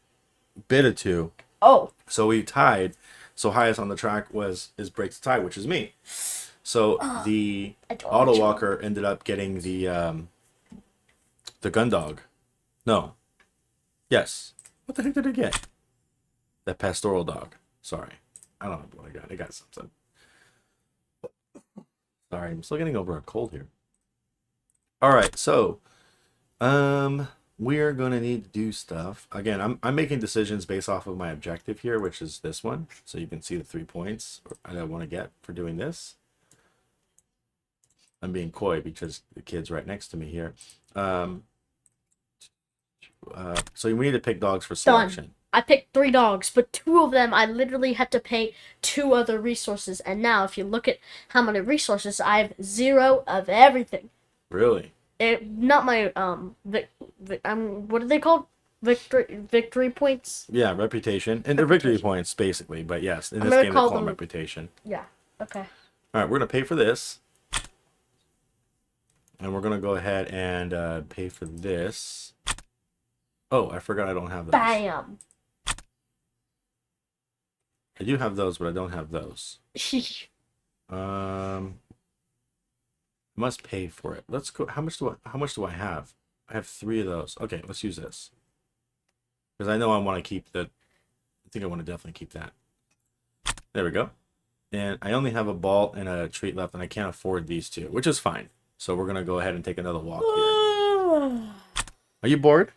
[SPEAKER 1] bid a 2.
[SPEAKER 2] Oh.
[SPEAKER 1] So we tied. So highest on the track is breaks the tie, which is me. So the auto walker ended up getting the gun dog. No. Yes. What the heck did it get? The pastoral dog. Sorry. I don't know what I got. I got something. Sorry, I'm still getting over a cold here. Alright, so we're gonna need to do stuff. Again, I'm making decisions based off of my objective here, which is this one. So you can see the 3 points I want to get for doing this. I'm being coy because the kid's right next to me here. So we need to pick dogs for selection.
[SPEAKER 2] Done. I picked 3 dogs, but 2 of them I literally had to pay 2 other resources. And now, if you look at how many resources, I have 0 of everything.
[SPEAKER 1] Really?
[SPEAKER 2] Not my what are they called? Victory points.
[SPEAKER 1] Yeah, reputation, and they're victory points basically. But yes, in this game they call them reputation.
[SPEAKER 2] Yeah. Okay.
[SPEAKER 1] All right, we're gonna pay for this, and we're gonna go ahead and pay for this. Oh, I forgot I don't have those.
[SPEAKER 2] Bam.
[SPEAKER 1] I do have those, but I don't have those. Must pay for it. Let's go. How much do I have? I have 3 of those. Okay, let's use this. Because I know I want to keep the. I think I want to definitely keep that. There we go. And I only have a ball and a treat left, and I can't afford these 2, which is fine. So we're gonna go ahead and take another walk here. Are you bored?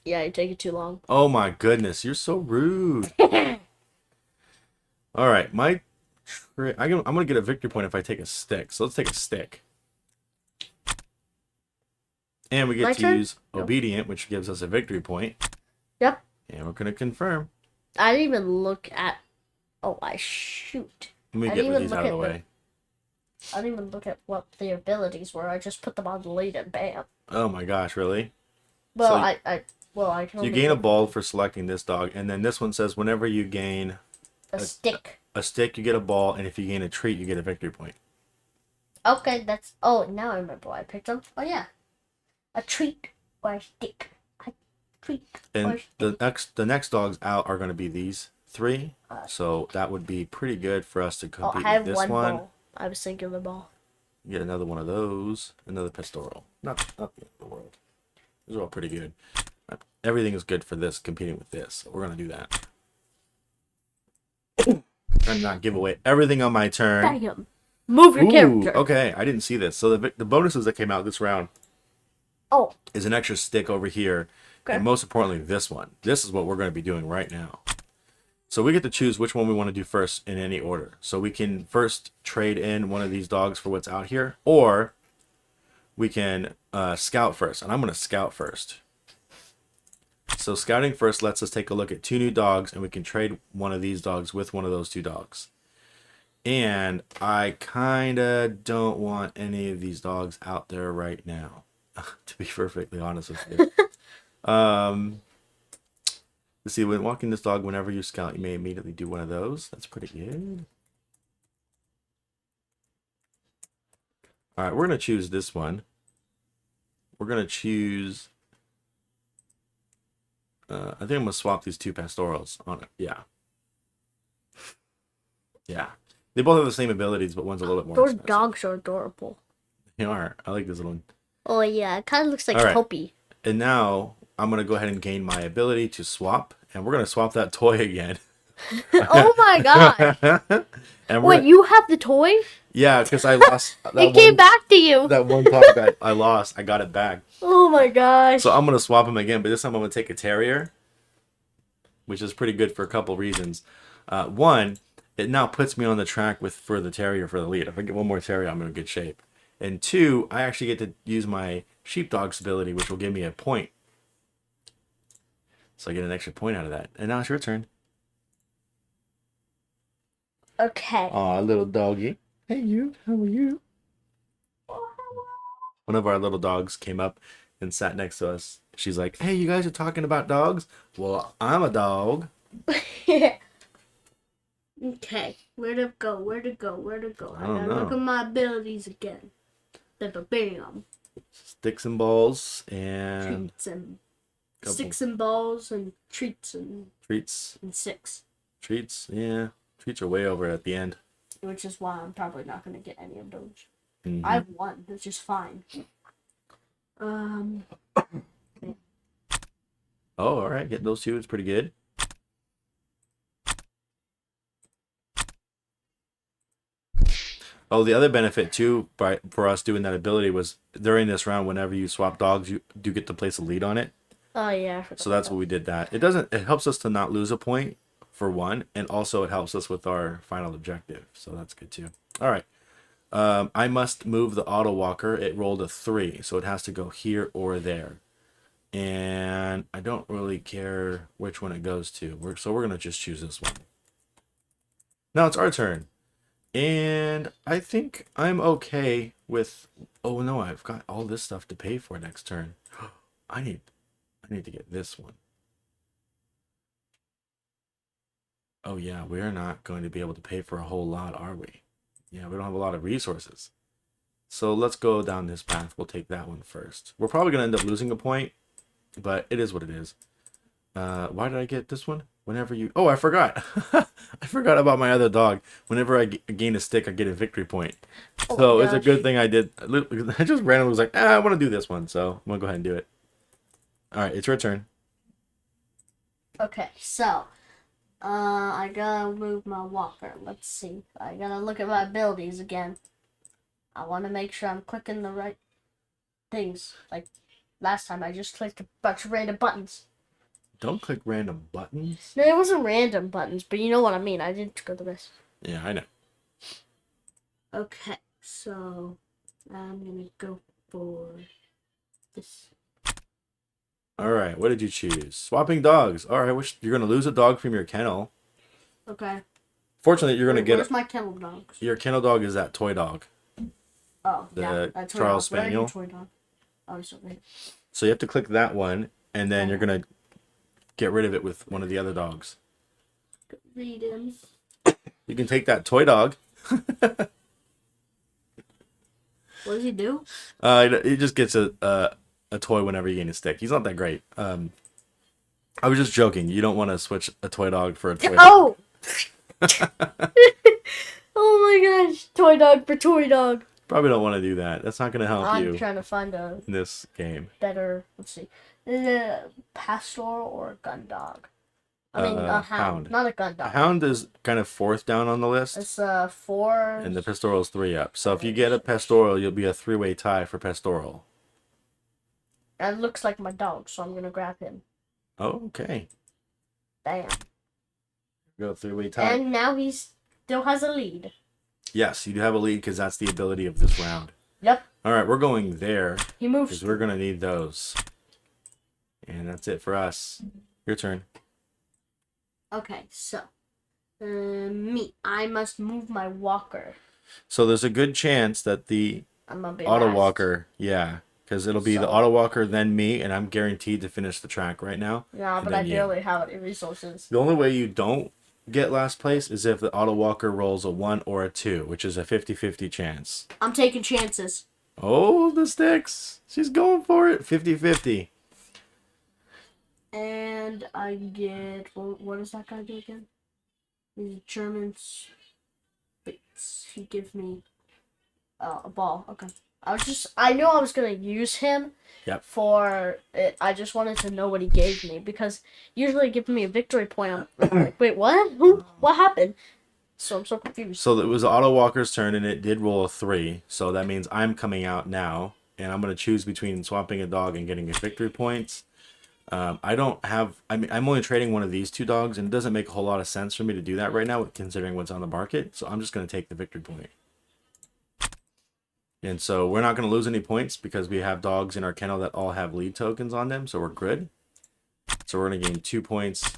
[SPEAKER 2] Yeah, you take it too long.
[SPEAKER 1] Oh my goodness, you're so rude. All right, I'm gonna get a victory point if I take a stick. So let's take a stick. And we get to use obedient, which gives us a victory point.
[SPEAKER 2] Yep.
[SPEAKER 1] And we're gonna confirm.
[SPEAKER 2] I didn't even look at. Oh, I shoot.
[SPEAKER 1] Let me get these out of the way.
[SPEAKER 2] I didn't even look at what the abilities were. I just put them on the lead and bam.
[SPEAKER 1] Oh my gosh, really?
[SPEAKER 2] Well,
[SPEAKER 1] so
[SPEAKER 2] I can.
[SPEAKER 1] You gain a ball for selecting this dog, and then this one says whenever you gain
[SPEAKER 2] a stick.
[SPEAKER 1] A stick, you get a ball, and if you gain a treat, you get a victory point.
[SPEAKER 2] Okay, that's. Oh, now I remember why I picked them. Oh yeah, a treat or a stick. A treat.
[SPEAKER 1] And
[SPEAKER 2] or a stick.
[SPEAKER 1] the next dogs out are going to be these 3. So that would be pretty good for us to compete
[SPEAKER 2] I have
[SPEAKER 1] with this one.
[SPEAKER 2] ball. I was thinking of the ball.
[SPEAKER 1] Get another one of those. Another pastoral. Not the end of the world. These are all pretty good. Everything is good for this, competing with this. So we're going to do that. Trying to not give away everything on my turn.
[SPEAKER 2] Bam. Move your character.
[SPEAKER 1] Okay, I didn't see this. So the bonuses that came out this round is an extra stick over here. Okay. And most importantly, this one. This is what we're going to be doing right now. So we get to choose which one we want to do first in any order. So we can first trade in one of these dogs for what's out here, or we can scout first. And I'm going to scout first. So scouting first lets us take a look at 2 new dogs, and we can trade one of these dogs with one of those 2 dogs. And I kind of don't want any of these dogs out there right now, to be perfectly honest with you. Let's see, when walking this dog, whenever you scout, you may immediately do one of those. That's pretty good. All right, we're going to choose this one. We're going to choose... I think I'm going to swap these 2 pastorals on it. Yeah. Yeah. They both have the same abilities, but one's a little bit more
[SPEAKER 2] Those
[SPEAKER 1] expensive.
[SPEAKER 2] dogs are adorable.
[SPEAKER 1] They are. I like this little one.
[SPEAKER 2] Oh, yeah. It kind of looks like Hopi.
[SPEAKER 1] And now I'm going to go ahead and gain my ability to swap. And we're going to swap that toy again.
[SPEAKER 2] Oh, my God.
[SPEAKER 1] And
[SPEAKER 2] wait, you have the toy?
[SPEAKER 1] Yeah, because I lost.
[SPEAKER 2] It came back to you.
[SPEAKER 1] That one dog that I lost, I got it back.
[SPEAKER 2] Oh my gosh.
[SPEAKER 1] So I'm going to swap him again, but this time I'm going to take a terrier, which is pretty good for a couple reasons. One, it now puts me on the track for the terrier for the lead. If I get one more terrier, I'm in good shape. And 2, I actually get to use my sheepdog's ability, which will give me a point. So I get an extra point out of that. And now it's your turn.
[SPEAKER 2] Okay.
[SPEAKER 1] Aw, little doggy. Hey, you. How are you? One of our little dogs came up and sat next to us. She's like, hey, you guys are talking about dogs? Well, I'm a dog.
[SPEAKER 2] Okay, where to go? Where to go? Where to go? I
[SPEAKER 1] don't
[SPEAKER 2] gotta look
[SPEAKER 1] know.
[SPEAKER 2] at my abilities again. Bam.
[SPEAKER 1] Sticks and balls and
[SPEAKER 2] Treats and
[SPEAKER 1] couple
[SPEAKER 2] sticks and balls and treats and
[SPEAKER 1] treats.
[SPEAKER 2] 6.
[SPEAKER 1] Treats, yeah. Treats are way over at the end.
[SPEAKER 2] Which is why I'm probably not gonna get any of those.
[SPEAKER 1] Mm-hmm.
[SPEAKER 2] I've won, which is fine.
[SPEAKER 1] Oh, all right. Get those 2. It's pretty good. Oh, the other benefit too, for us doing that ability was during this round, whenever you swap dogs, you do get to place a lead on it.
[SPEAKER 2] Oh yeah.
[SPEAKER 1] So that's what we did. That it helps us to not lose a point for 1, and also it helps us with our final objective. So that's good too. All right. I must move the auto walker. It rolled a 3, so it has to go here or there. And I don't really care which one it goes to. So we're gonna just choose this one. Now it's our turn. And I think I'm okay with... Oh no, I've got all this stuff to pay for next turn. I need to get this one. Oh yeah, we're not going to be able to pay for a whole lot, are we? Yeah, we don't have a lot of resources. So let's go down this path. We'll take that one first. We're probably going to end up losing a point, but it is what it is. Why did I get this one? Whenever you... Oh, I forgot. I forgot about my other dog. Whenever I gain a stick, I get a victory point.
[SPEAKER 2] Oh
[SPEAKER 1] So
[SPEAKER 2] my
[SPEAKER 1] it's a
[SPEAKER 2] gosh.
[SPEAKER 1] good thing I did. I just randomly was like, I want to do this one. So I'm going to go ahead and do it. All right, it's your turn.
[SPEAKER 2] Okay, so I gotta move my walker. Let's see. I gotta look at my abilities again. I want to make sure I'm clicking the right things. Like last time, I just clicked a bunch of random buttons.
[SPEAKER 1] Don't click random buttons.
[SPEAKER 2] No, it wasn't random buttons, but you know what I mean. I didn't go the best.
[SPEAKER 1] Yeah, I know.
[SPEAKER 2] Okay, so I'm gonna go for this.
[SPEAKER 1] All right, what did you choose? Swapping dogs. All right, you're going to lose a dog from your kennel.
[SPEAKER 2] Okay.
[SPEAKER 1] Fortunately, you're going to get...
[SPEAKER 2] Where's my kennel dogs?
[SPEAKER 1] Your kennel dog is that toy dog.
[SPEAKER 2] Oh,
[SPEAKER 1] The
[SPEAKER 2] yeah, that's
[SPEAKER 1] Charles
[SPEAKER 2] Where are you,
[SPEAKER 1] Spaniel.
[SPEAKER 2] toy dog? Oh, it's over here.
[SPEAKER 1] So you have to click that one, and then you're going to get rid of it with one of the other dogs.
[SPEAKER 2] Read him.
[SPEAKER 1] You can take that toy dog.
[SPEAKER 2] What does he do?
[SPEAKER 1] He just gets a toy whenever you gain a stick. He's not that great. I was just joking. You don't want to switch a toy dog for a toy dog.
[SPEAKER 2] Oh! Oh my gosh. Toy dog for toy dog.
[SPEAKER 1] Probably don't want to do that. That's not going to help
[SPEAKER 2] I'm
[SPEAKER 1] you
[SPEAKER 2] trying to find a
[SPEAKER 1] in this game.
[SPEAKER 2] better, let's see. Is it a pastoral or a gun dog? I mean, a hound. Not a gun dog.
[SPEAKER 1] A hound is kind of 4th down on the list.
[SPEAKER 2] It's 4.
[SPEAKER 1] And the pastoral is 3 up. So if you get a pastoral, you'll be a 3-way tie for pastoral.
[SPEAKER 2] That looks like my dog, so I'm going to grab him.
[SPEAKER 1] Oh, okay.
[SPEAKER 2] Bam.
[SPEAKER 1] Go 3-way tie.
[SPEAKER 2] And now he still has a lead.
[SPEAKER 1] Yes, you do have a lead because that's the ability of this round.
[SPEAKER 2] Yep.
[SPEAKER 1] All right, we're going there.
[SPEAKER 2] He moves.
[SPEAKER 1] Because we're going to need those. And that's it for us. Your turn.
[SPEAKER 2] Okay, so. Me. I must move my walker.
[SPEAKER 1] So there's a good chance that the
[SPEAKER 2] I'm going to be
[SPEAKER 1] auto
[SPEAKER 2] last.
[SPEAKER 1] walker, yeah. Because it'll be the auto walker, then me, and I'm guaranteed to finish the track right now.
[SPEAKER 2] Yeah, but I barely have any resources.
[SPEAKER 1] The only way you don't get last place is if the auto walker rolls a 1 or a 2, which is a 50-50 chance.
[SPEAKER 2] I'm taking chances.
[SPEAKER 1] Oh, the sticks. She's going for it. 50-50.
[SPEAKER 2] And I get... What does that guy do again? He's Germans. He gives me a ball. Okay. I knew I was going to use him.
[SPEAKER 1] Yep.
[SPEAKER 2] For it. I just wanted to know what he gave me. Because usually giving me a victory point, I'm like, wait, what? What happened? So I'm so confused.
[SPEAKER 1] So it was the auto walker's turn, and it did roll a 3. So that means I'm coming out now, and I'm going to choose between swapping a dog and getting a victory points. I don't have... I mean, I'm only trading one of these 2 dogs, and it doesn't make a whole lot of sense for me to do that right now, considering what's on the market. So I'm just going to take the victory point. And so we're not going to lose any points because we have dogs in our kennel that all have lead tokens on them. So we're good. So we're going to gain 2 points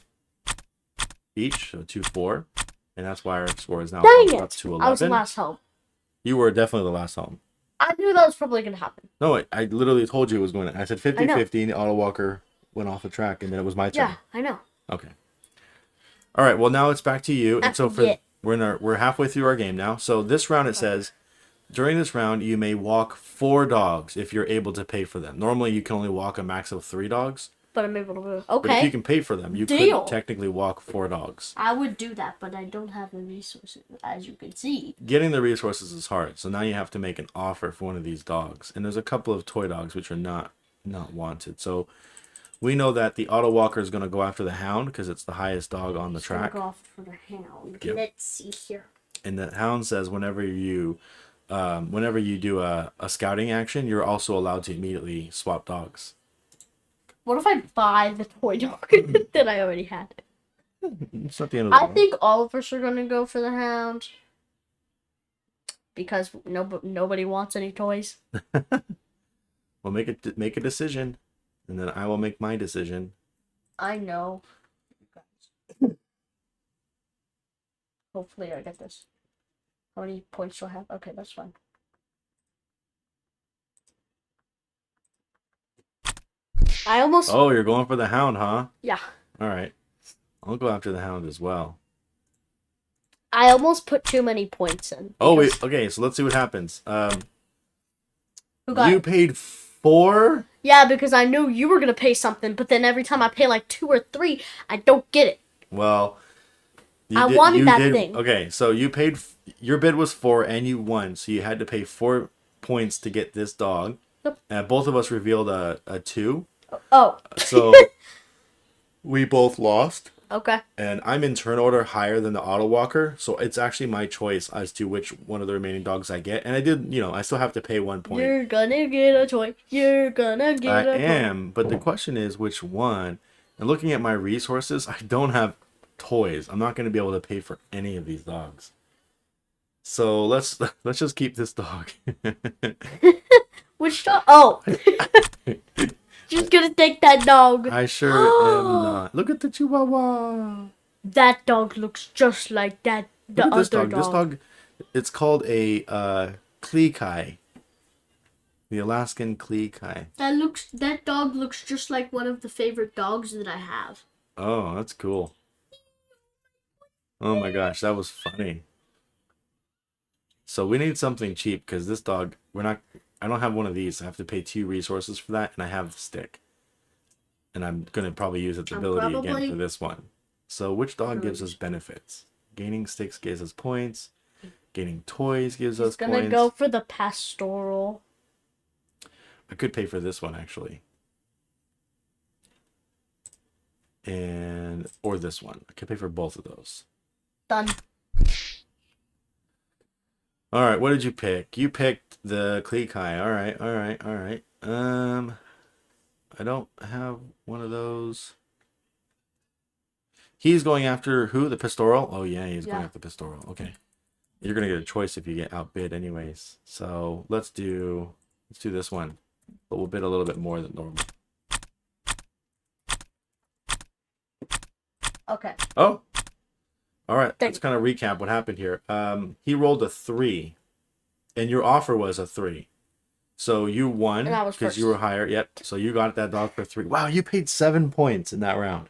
[SPEAKER 1] each. So 2, 4. And that's why our score is now
[SPEAKER 2] Dang
[SPEAKER 1] up
[SPEAKER 2] it!
[SPEAKER 1] to
[SPEAKER 2] I was the
[SPEAKER 1] 11.
[SPEAKER 2] last home.
[SPEAKER 1] You were definitely the last home.
[SPEAKER 2] I knew that was probably gonna happen.
[SPEAKER 1] No, I literally told you it was going to. I said
[SPEAKER 2] I know.
[SPEAKER 1] 50-50. Auto Walker went off the track, and then it was my turn.
[SPEAKER 2] Yeah, I know.
[SPEAKER 1] Okay. All right. Well, now it's back to you.
[SPEAKER 2] I
[SPEAKER 1] And so
[SPEAKER 2] forget.
[SPEAKER 1] we're halfway through our game now. So this round it says, during this round you may walk 4 dogs if you're able to pay for them. Normally you can only walk a max of 3 dogs,
[SPEAKER 2] But I'm able to move.
[SPEAKER 1] but if you
[SPEAKER 2] Okay.
[SPEAKER 1] can pay for them, you
[SPEAKER 2] Deal.
[SPEAKER 1] could technically walk 4 dogs.
[SPEAKER 2] I would do that, but I don't have the resources, as you can see.
[SPEAKER 1] Getting the resources is hard, so now you have to make an offer for one of these dogs. And there's a couple of toy dogs which are not wanted. So we know that the Auto Walker is going to go after the Hound because it's the highest dog on the track.
[SPEAKER 2] Go off for the Hound.
[SPEAKER 1] Yep.
[SPEAKER 2] Let's see here.
[SPEAKER 1] And the Hound says whenever you do a scouting action, you're also allowed to immediately swap dogs.
[SPEAKER 2] What if I buy the toy dog that I already had?
[SPEAKER 1] It's not the end of the
[SPEAKER 2] I
[SPEAKER 1] world.
[SPEAKER 2] think all of us are gonna go for the Hound because nobody wants any toys.
[SPEAKER 1] Well, make a decision, and then I will make my decision.
[SPEAKER 2] I know. Hopefully I get this. How many points do I have? Okay, that's fine. I almost...
[SPEAKER 1] Oh, you're going for the Hound, huh?
[SPEAKER 2] Yeah.
[SPEAKER 1] All right. I'll go after the Hound as well.
[SPEAKER 2] I almost put too many points in.
[SPEAKER 1] Oh, wait. Okay, so let's see what happens.
[SPEAKER 2] Who got
[SPEAKER 1] You
[SPEAKER 2] it?
[SPEAKER 1] paid 4?
[SPEAKER 2] Yeah, because I knew you were gonna pay something, but then every time I pay like 2 or 3, I don't get it.
[SPEAKER 1] Well,
[SPEAKER 2] I wanted that thing.
[SPEAKER 1] Okay, so you paid. Your bid was 4, and you won, so you had to pay 4 points to get this dog.
[SPEAKER 2] Yep.
[SPEAKER 1] And both of us revealed a 2.
[SPEAKER 2] Oh.
[SPEAKER 1] So we both lost.
[SPEAKER 2] Okay.
[SPEAKER 1] And I'm in turn order higher than the Auto Walker, so it's actually my choice as to which one of the remaining dogs I get. And I did, I still have to pay 1 point.
[SPEAKER 2] You're gonna get a toy. You're gonna get a toy.
[SPEAKER 1] I am, but the question is which one. And looking at my resources, I don't have toys. I'm not going to be able to pay for any of these dogs. So let's just keep this dog.
[SPEAKER 2] Which dog? Oh. Just gonna take that dog.
[SPEAKER 1] I sure am not. Look at the Chihuahua.
[SPEAKER 2] That dog looks just like the
[SPEAKER 1] Look at
[SPEAKER 2] other
[SPEAKER 1] this dog.
[SPEAKER 2] dog.
[SPEAKER 1] This dog, it's called a Kleekai. The Alaskan Kleekai.
[SPEAKER 2] That dog looks just like one of the favorite dogs that I have.
[SPEAKER 1] Oh, that's cool. Oh my gosh, that was funny. So we need something cheap because this dog, I don't have one of these. I have to pay 2 resources for that, and I have the stick. And I'm going to probably use its ability again for this one. So which dog gives us benefits? Gaining sticks gives us points. Gaining toys gives us points.
[SPEAKER 2] He's gonna go for the pastoral.
[SPEAKER 1] I could pay for this one, actually. Or this one. I could pay for both of those.
[SPEAKER 2] Done.
[SPEAKER 1] All right, what did you pick? You picked the Kleekai. All right. I don't have one of those. He's going after who? The pastoral? Oh yeah, he's going after the pastoral. Okay. You're gonna get a choice if you get outbid anyways. So let's do this one. But we'll bid a little bit more than normal.
[SPEAKER 2] Okay.
[SPEAKER 1] Oh. All right, let's kind of recap what happened here. He rolled a 3, and your offer was a 3. So you won because you were higher. Yep. So you got that dog for 3. Wow, you paid 7 points in that round.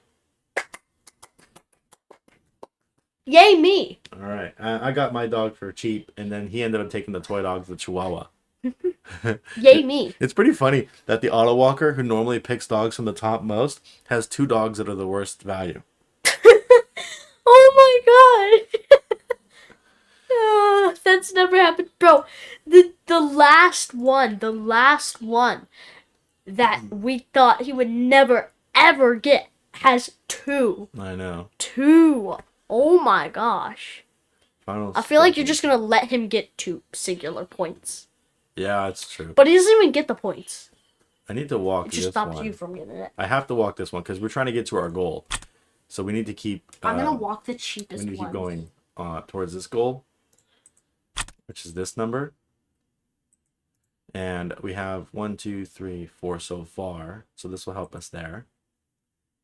[SPEAKER 2] Yay me!
[SPEAKER 1] All right, I got my dog for cheap, and then he ended up taking the toy dog, the Chihuahua.
[SPEAKER 2] Yay me!
[SPEAKER 1] It's pretty funny that the Auto Walker, who normally picks dogs from the top most, has 2 dogs that are the worst value.
[SPEAKER 2] Oh my god! That's never happened, bro. The last one that we thought he would never ever get has 2.
[SPEAKER 1] I know.
[SPEAKER 2] 2. Oh my gosh. I feel like you're just gonna let him get 2 singular points.
[SPEAKER 1] Yeah, that's true.
[SPEAKER 2] But he doesn't even get the points.
[SPEAKER 1] I need to walk this one.
[SPEAKER 2] It just stops you from getting it.
[SPEAKER 1] I have to walk this one because we're trying to get to our goal. So we need to keep...
[SPEAKER 2] I'm gonna walk the cheapest one.
[SPEAKER 1] We need to keep going towards this goal, which is this number. And we have 1, 2, 3, 4 so far. So this will help us there.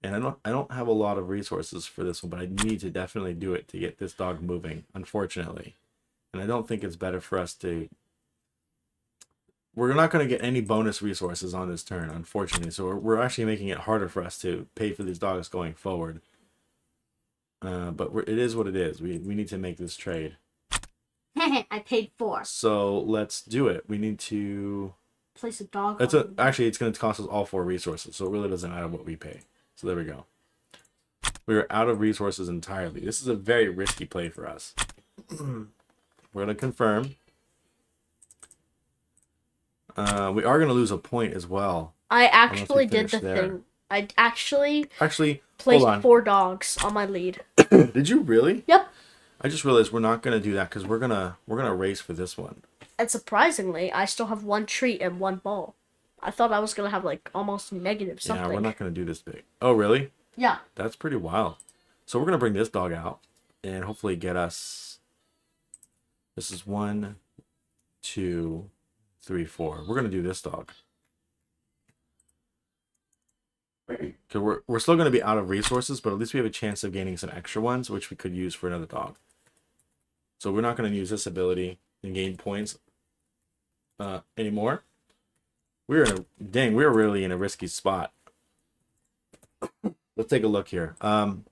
[SPEAKER 1] And I don't have a lot of resources for this one, but I need to definitely do it to get this dog moving, unfortunately. And I don't think it's better for us to. We're not going to get any bonus resources on this turn, unfortunately. So we're actually making it harder for us to pay for these dogs going forward. But it is what it is. We need to make this trade.
[SPEAKER 2] I paid 4.
[SPEAKER 1] So let's do it. We need to
[SPEAKER 2] Place a dog.
[SPEAKER 1] actually it's going to cost us all 4 resources, so it really doesn't matter what we pay. So there we go. We are out of resources entirely. This is a very risky play for us. We're going to confirm. We are going to lose a point as well.
[SPEAKER 2] I actually did the
[SPEAKER 1] there.
[SPEAKER 2] thing. I actually
[SPEAKER 1] Placed
[SPEAKER 2] 4 dogs on my lead.
[SPEAKER 1] Did you really?
[SPEAKER 2] Yep.
[SPEAKER 1] I just realized we're not going to do that because we're gonna race for this one.
[SPEAKER 2] And surprisingly, I still have 1 treat and 1 ball. I thought I was gonna have like almost negative something.
[SPEAKER 1] Yeah, we're not going to do this big. Oh, really?
[SPEAKER 2] Yeah.
[SPEAKER 1] That's pretty wild. So we're going to bring this dog out and hopefully get us. This is 1, 2, 3, 4. We're going to do this dog. Because we're still going to be out of resources, but at least we have a chance of gaining some extra ones, which we could use for another dog. So we're not going to use this ability and gain points anymore. We're really in a risky spot. Let's take a look here. Then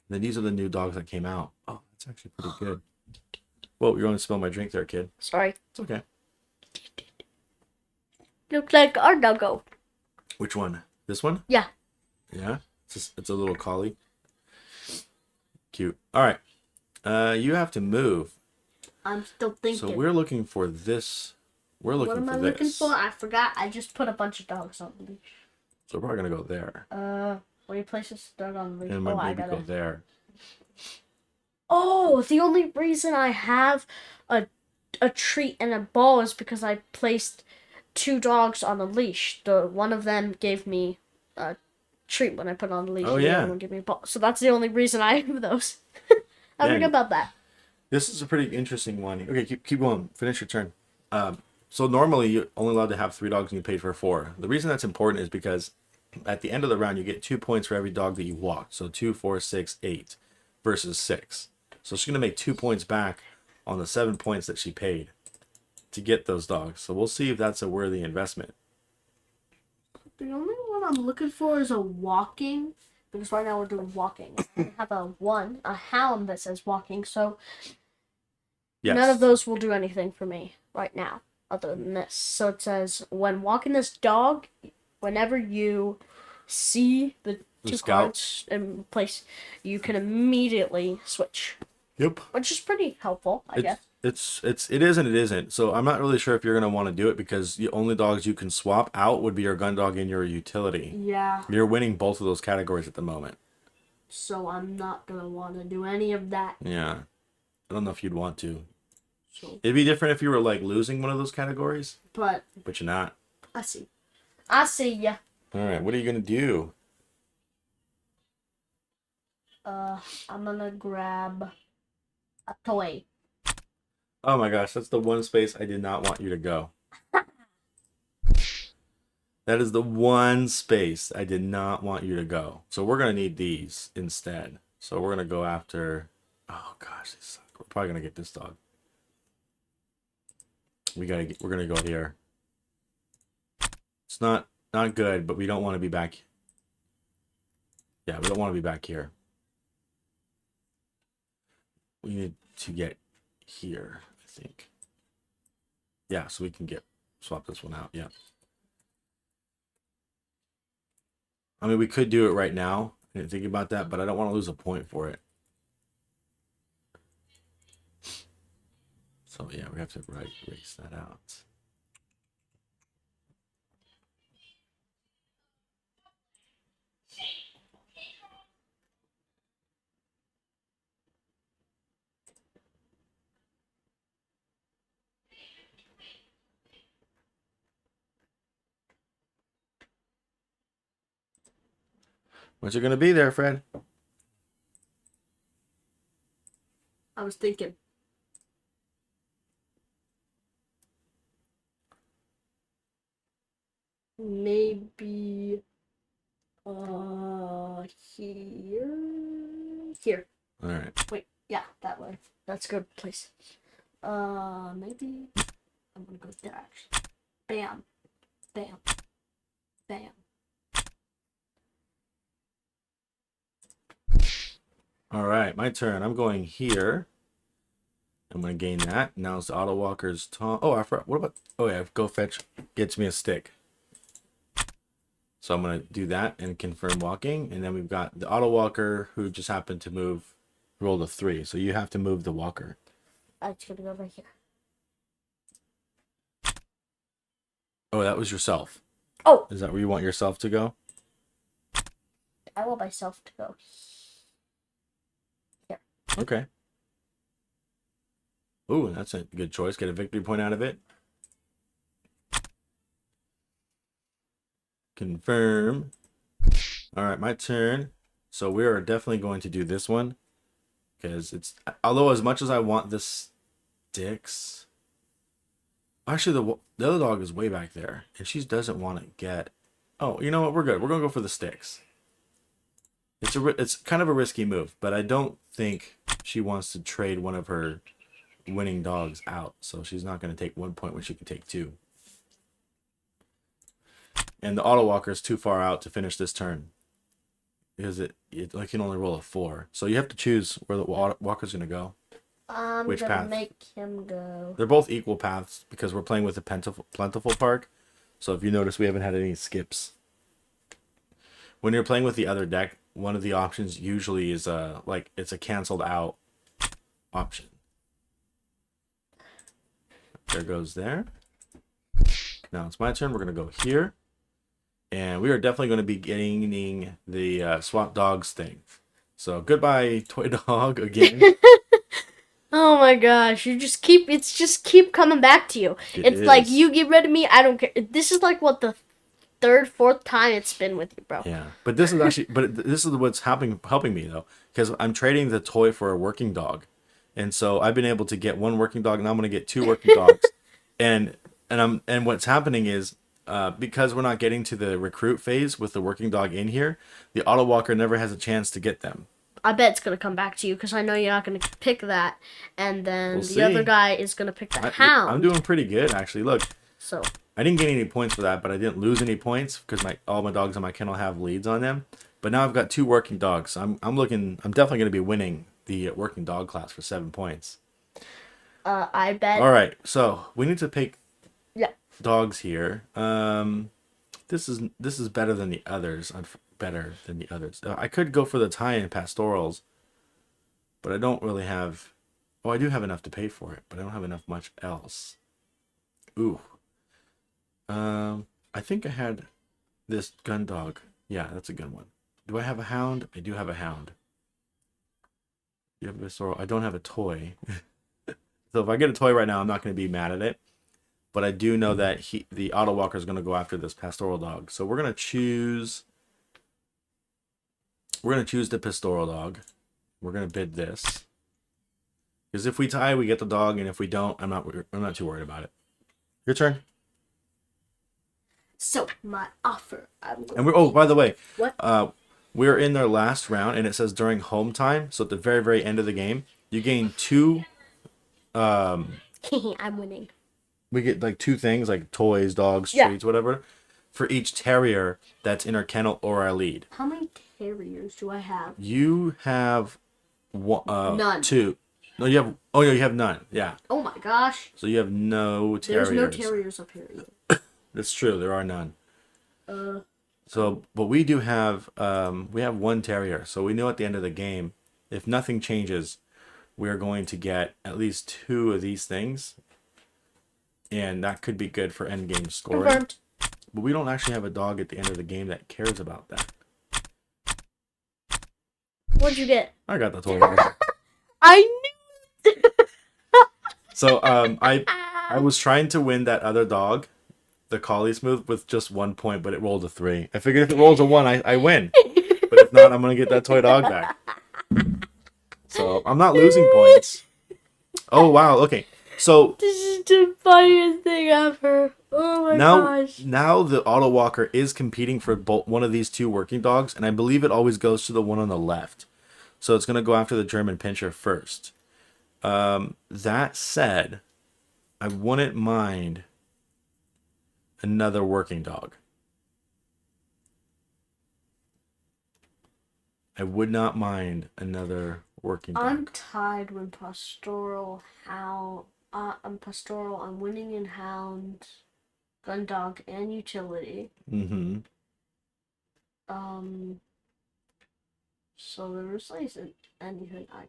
[SPEAKER 1] these are the new dogs that came out. Oh, that's actually pretty good. Whoa, you're going to spill my drink there, kid.
[SPEAKER 2] Sorry.
[SPEAKER 1] It's okay.
[SPEAKER 2] Looks like our doggo.
[SPEAKER 1] Which one? This one?
[SPEAKER 2] Yeah.
[SPEAKER 1] Yeah? It's a little collie. Cute. All right. You have to move.
[SPEAKER 2] I'm still thinking.
[SPEAKER 1] So we're looking for this. We're looking for this.
[SPEAKER 2] What am I looking for? I forgot. I just put a bunch of dogs on the leash.
[SPEAKER 1] So we're probably going to go there.
[SPEAKER 2] Where you place this dog on the leash?
[SPEAKER 1] And maybe go there.
[SPEAKER 2] Oh, the only reason I have a treat and a ball is because I placed 2 dogs on the leash. One of them gave me a treat when I put it on the leash.
[SPEAKER 1] Oh,
[SPEAKER 2] and
[SPEAKER 1] yeah.
[SPEAKER 2] The other one gave me a ball. So that's the only reason I have those. I forgot about that.
[SPEAKER 1] This is a pretty interesting one. Okay, keep going. Finish your turn. So normally you're only allowed to have 3 dogs and you paid for 4. The reason that's important is because at the end of the round you get 2 points for every dog that you walk. So 2, 4, 6, 8 versus 6. So she's going to make 2 points back on the 7 points that she paid to get those dogs. So we'll see if that's a worthy investment.
[SPEAKER 2] The only one I'm looking for is a walking, because right now we're doing walking. I have a hound that says walking, so
[SPEAKER 1] Yes.
[SPEAKER 2] none of those will do anything for me right now, other than this. So it says, when walking this dog, whenever you see the 2 cards in place, you can immediately switch.
[SPEAKER 1] Yep.
[SPEAKER 2] Which is pretty helpful, I guess.
[SPEAKER 1] It is and it isn't. So I'm not really sure if you're gonna want to do it because the only dogs you can swap out would be your gun dog and your utility.
[SPEAKER 2] Yeah.
[SPEAKER 1] You're winning both of those categories at the moment.
[SPEAKER 2] So I'm not gonna want to do any of that.
[SPEAKER 1] Yeah. I don't know if you'd want to.
[SPEAKER 2] So.
[SPEAKER 1] It'd be different if you were like losing one of those categories.
[SPEAKER 2] But
[SPEAKER 1] you're not.
[SPEAKER 2] I see ya.
[SPEAKER 1] Alright, what are you gonna do?
[SPEAKER 2] I'm gonna grab a toy.
[SPEAKER 1] Oh my gosh, that's the one space I did not want you to go. That is the one space I did not want you to go. So we're going to need these instead. So we're going to go after... Oh gosh, these suck. We're probably going to get this dog. We're going to go here. It's not good, but we don't want to be back. Yeah, we don't want to be back here. We need to get here, I think. Yeah, so we can swap this one out. Yeah. I mean, we could do it right now. I didn't think about that, but I don't want to lose a point for it. So yeah, we have to erase that out. What's it gonna be there, Fred?
[SPEAKER 2] I was thinking. maybe here. Here.
[SPEAKER 1] All right.
[SPEAKER 2] Wait, yeah, that way. That's a good place. Maybe I'm gonna go there actually. Bam, bam, bam.
[SPEAKER 1] All right, my turn. I'm going here. I'm gonna gain that. Now it's the auto walker's turn. Oh, I forgot. What about? Oh yeah, go fetch. Gets me a stick. So I'm gonna do that and confirm walking, and then we've got the auto walker who just happened to move, rolled a 3. So you have to move the walker.
[SPEAKER 2] I'm just gonna go right here.
[SPEAKER 1] Oh, that was yourself.
[SPEAKER 2] Oh,
[SPEAKER 1] Is that where you want yourself to go?
[SPEAKER 2] I want myself to go.
[SPEAKER 1] Okay. Ooh, that's a good choice. Get a victory point out of it. Confirm. All right, my turn. So we are definitely going to do this one because it's, although as much as I want the sticks, actually the other dog is way back there and she doesn't want to get. Oh, you know what? We're good. We're gonna go for the sticks. It's kind of a risky move, but I don't think she wants to trade one of her winning dogs out, so she's not going to take 1 point when she can take 2. And the auto walker is too far out to finish this turn because it can only roll a 4, so you have to choose where the walker's going to go.
[SPEAKER 2] I'm
[SPEAKER 1] Which
[SPEAKER 2] gonna
[SPEAKER 1] path?
[SPEAKER 2] make him go.
[SPEAKER 1] They're both equal paths because we're playing with the plentiful park. So if you notice, we haven't had any skips. When you're playing with the other deck, one of the options usually is like it's a canceled out option. There goes there. Now it's my turn. We're going to go here. And we are definitely going to be gaining the swap dogs thing. So goodbye, toy dog, again.
[SPEAKER 2] Oh my gosh, it's just keep coming back to you. It's like, you get rid of me, I don't care. This is like what, the third, fourth time it's been with you, bro.
[SPEAKER 1] Yeah, but this is actually, this is what's helping me though, because I'm trading the toy for a working dog, and so I've been able to get 1 working dog, and I'm going to get 2 working dogs, and what's happening is because we're not getting to the recruit phase with the working dog in here, the auto walker never has a chance to get them.
[SPEAKER 2] I bet it's gonna come back to you because I know you're not gonna pick that, and then
[SPEAKER 1] We'll
[SPEAKER 2] the
[SPEAKER 1] see.
[SPEAKER 2] other guy is gonna pick the hound.
[SPEAKER 1] I'm doing pretty good actually. Look,
[SPEAKER 2] So
[SPEAKER 1] I didn't get any points for that, but I didn't lose any points because all my dogs in my kennel have leads on them. But now I've got 2 working dogs. I'm definitely going to be winning the working dog class for 7 points.
[SPEAKER 2] I bet.
[SPEAKER 1] All right, so we need to pick
[SPEAKER 2] Yeah.
[SPEAKER 1] dogs here. This is better than the others. Better than the others. I could go for the tie-in pastorals, but I don't really have. Oh, I do have enough to pay for it, but I don't have enough much else. Ooh. I think I had this gun dog. Yeah, that's a good one. Do I have a hound? I do have a hound. You have a sorrel. I don't have a toy. So if I get a toy right now, I'm not going to be mad at it. But I do know that the auto walker is going to go after this pastoral dog. So we're going to choose. We're going to choose the pastoral dog. We're going to bid this. Because if we tie, we get the dog, and if we don't, I'm not too worried about it. Your turn.
[SPEAKER 2] So my offer.
[SPEAKER 1] And we're, oh, by the way,
[SPEAKER 2] What?
[SPEAKER 1] we're in their last round, and it says during home time. So at the very, very end of the game, you gain 2.
[SPEAKER 2] I'm winning.
[SPEAKER 1] We get like 2 things, like toys, dogs,
[SPEAKER 2] Yeah.
[SPEAKER 1] treats, whatever, for each terrier that's in our kennel or our lead.
[SPEAKER 2] How many terriers do I have?
[SPEAKER 1] You have
[SPEAKER 2] None.
[SPEAKER 1] 2. No, you have. Oh, no, you have none. Yeah.
[SPEAKER 2] Oh my gosh.
[SPEAKER 1] So you have no terriers.
[SPEAKER 2] There's no terriers up here either.
[SPEAKER 1] That's true. There are none. So, but we do have. We have 1 terrier. So we know at the end of the game, if nothing changes, we're going to get at least 2 of these things, and that could be good for end game scoring.
[SPEAKER 2] Confirmed.
[SPEAKER 1] But we don't actually have a dog at the end of the game that cares about that.
[SPEAKER 2] What'd you get?
[SPEAKER 1] I got the toy dog.
[SPEAKER 2] I knew.
[SPEAKER 1] So I was trying to win that other dog, the collie smooth, with just 1 point, but it rolled a 3. I figured if it rolls a 1, I win. But if not, I'm gonna get that toy dog back. So I'm not losing points. Oh wow, okay. So
[SPEAKER 2] This is the funniest thing ever. Oh my
[SPEAKER 1] Now,
[SPEAKER 2] gosh.
[SPEAKER 1] now the auto walker is competing for both one of these two working dogs, and I believe it always goes to the one on the left. So it's going to go after the German Pinscher first. That said, I wouldn't mind another working dog. I would not mind another working dog.
[SPEAKER 2] I'm tied with pastoral hound. I'm pastoral. I'm winning in hound, gun dog, and utility.
[SPEAKER 1] Mm-hmm.
[SPEAKER 2] Um. So there really isn't anything I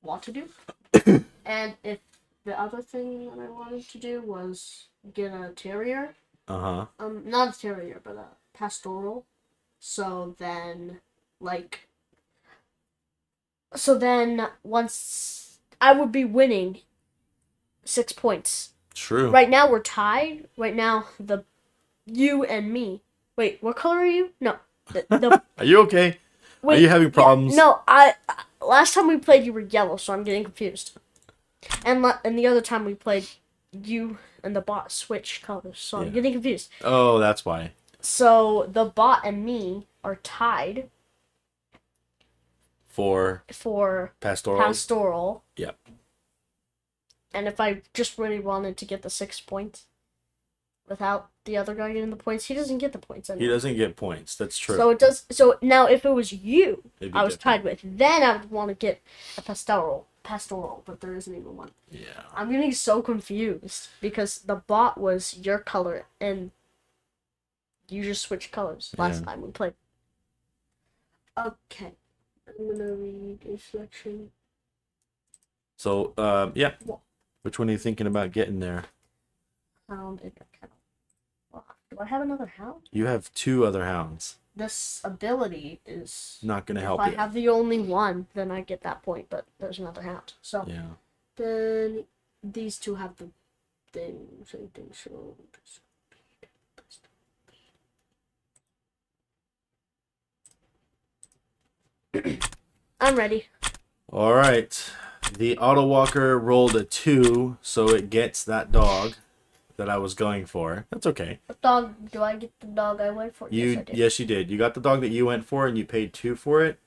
[SPEAKER 2] want to do. And if the other thing that I wanted to do was get a terrier,
[SPEAKER 1] Uh-huh.
[SPEAKER 2] not a terrier, but a pastoral. So then, like, once I would be winning 6 points.
[SPEAKER 1] True.
[SPEAKER 2] Right now we're tied. Right now you and me. Wait, what color are you? No, the
[SPEAKER 1] Are you okay?
[SPEAKER 2] wait.
[SPEAKER 1] Are you having problems?
[SPEAKER 2] Yeah, no, I last time we played you were yellow, so I'm getting confused. And the other time we played, you and the bot switched colors, so I'm
[SPEAKER 1] Yeah.
[SPEAKER 2] getting confused.
[SPEAKER 1] Oh, that's why.
[SPEAKER 2] So the bot and me are tied
[SPEAKER 1] For
[SPEAKER 2] for
[SPEAKER 1] pastoral.
[SPEAKER 2] pastoral.
[SPEAKER 1] Yep.
[SPEAKER 2] And if I just really wanted to get the 6 points without the other guy getting the points, he doesn't get the points anymore.
[SPEAKER 1] He doesn't get points. That's true.
[SPEAKER 2] So it does. So now, if it was you,
[SPEAKER 1] It'd be
[SPEAKER 2] I was
[SPEAKER 1] different.
[SPEAKER 2] tied with, then I would want to get a pastoral, but there isn't even one.
[SPEAKER 1] Yeah.
[SPEAKER 2] I'm getting so confused because the bot was your color and you just switched colors last time we played. Okay, I'm gonna read a selection.
[SPEAKER 1] So, yeah. Which one are you thinking about getting there?
[SPEAKER 2] Hound and a kennel. Well, do I have another hound?
[SPEAKER 1] You have 2 other hounds.
[SPEAKER 2] This ability is
[SPEAKER 1] Not going to help
[SPEAKER 2] if I
[SPEAKER 1] you.
[SPEAKER 2] have the only one, then I get that point, but there's another hound. So
[SPEAKER 1] Yeah.
[SPEAKER 2] then these two have the same thing. So I'm ready.
[SPEAKER 1] All right. The auto walker rolled a 2, so it gets that dog that I was going for. That's okay.
[SPEAKER 2] What dog do I get? The dog I went for? Yes, I did.
[SPEAKER 1] Yes, you did. You got the dog that you went for, and you paid 2 for it.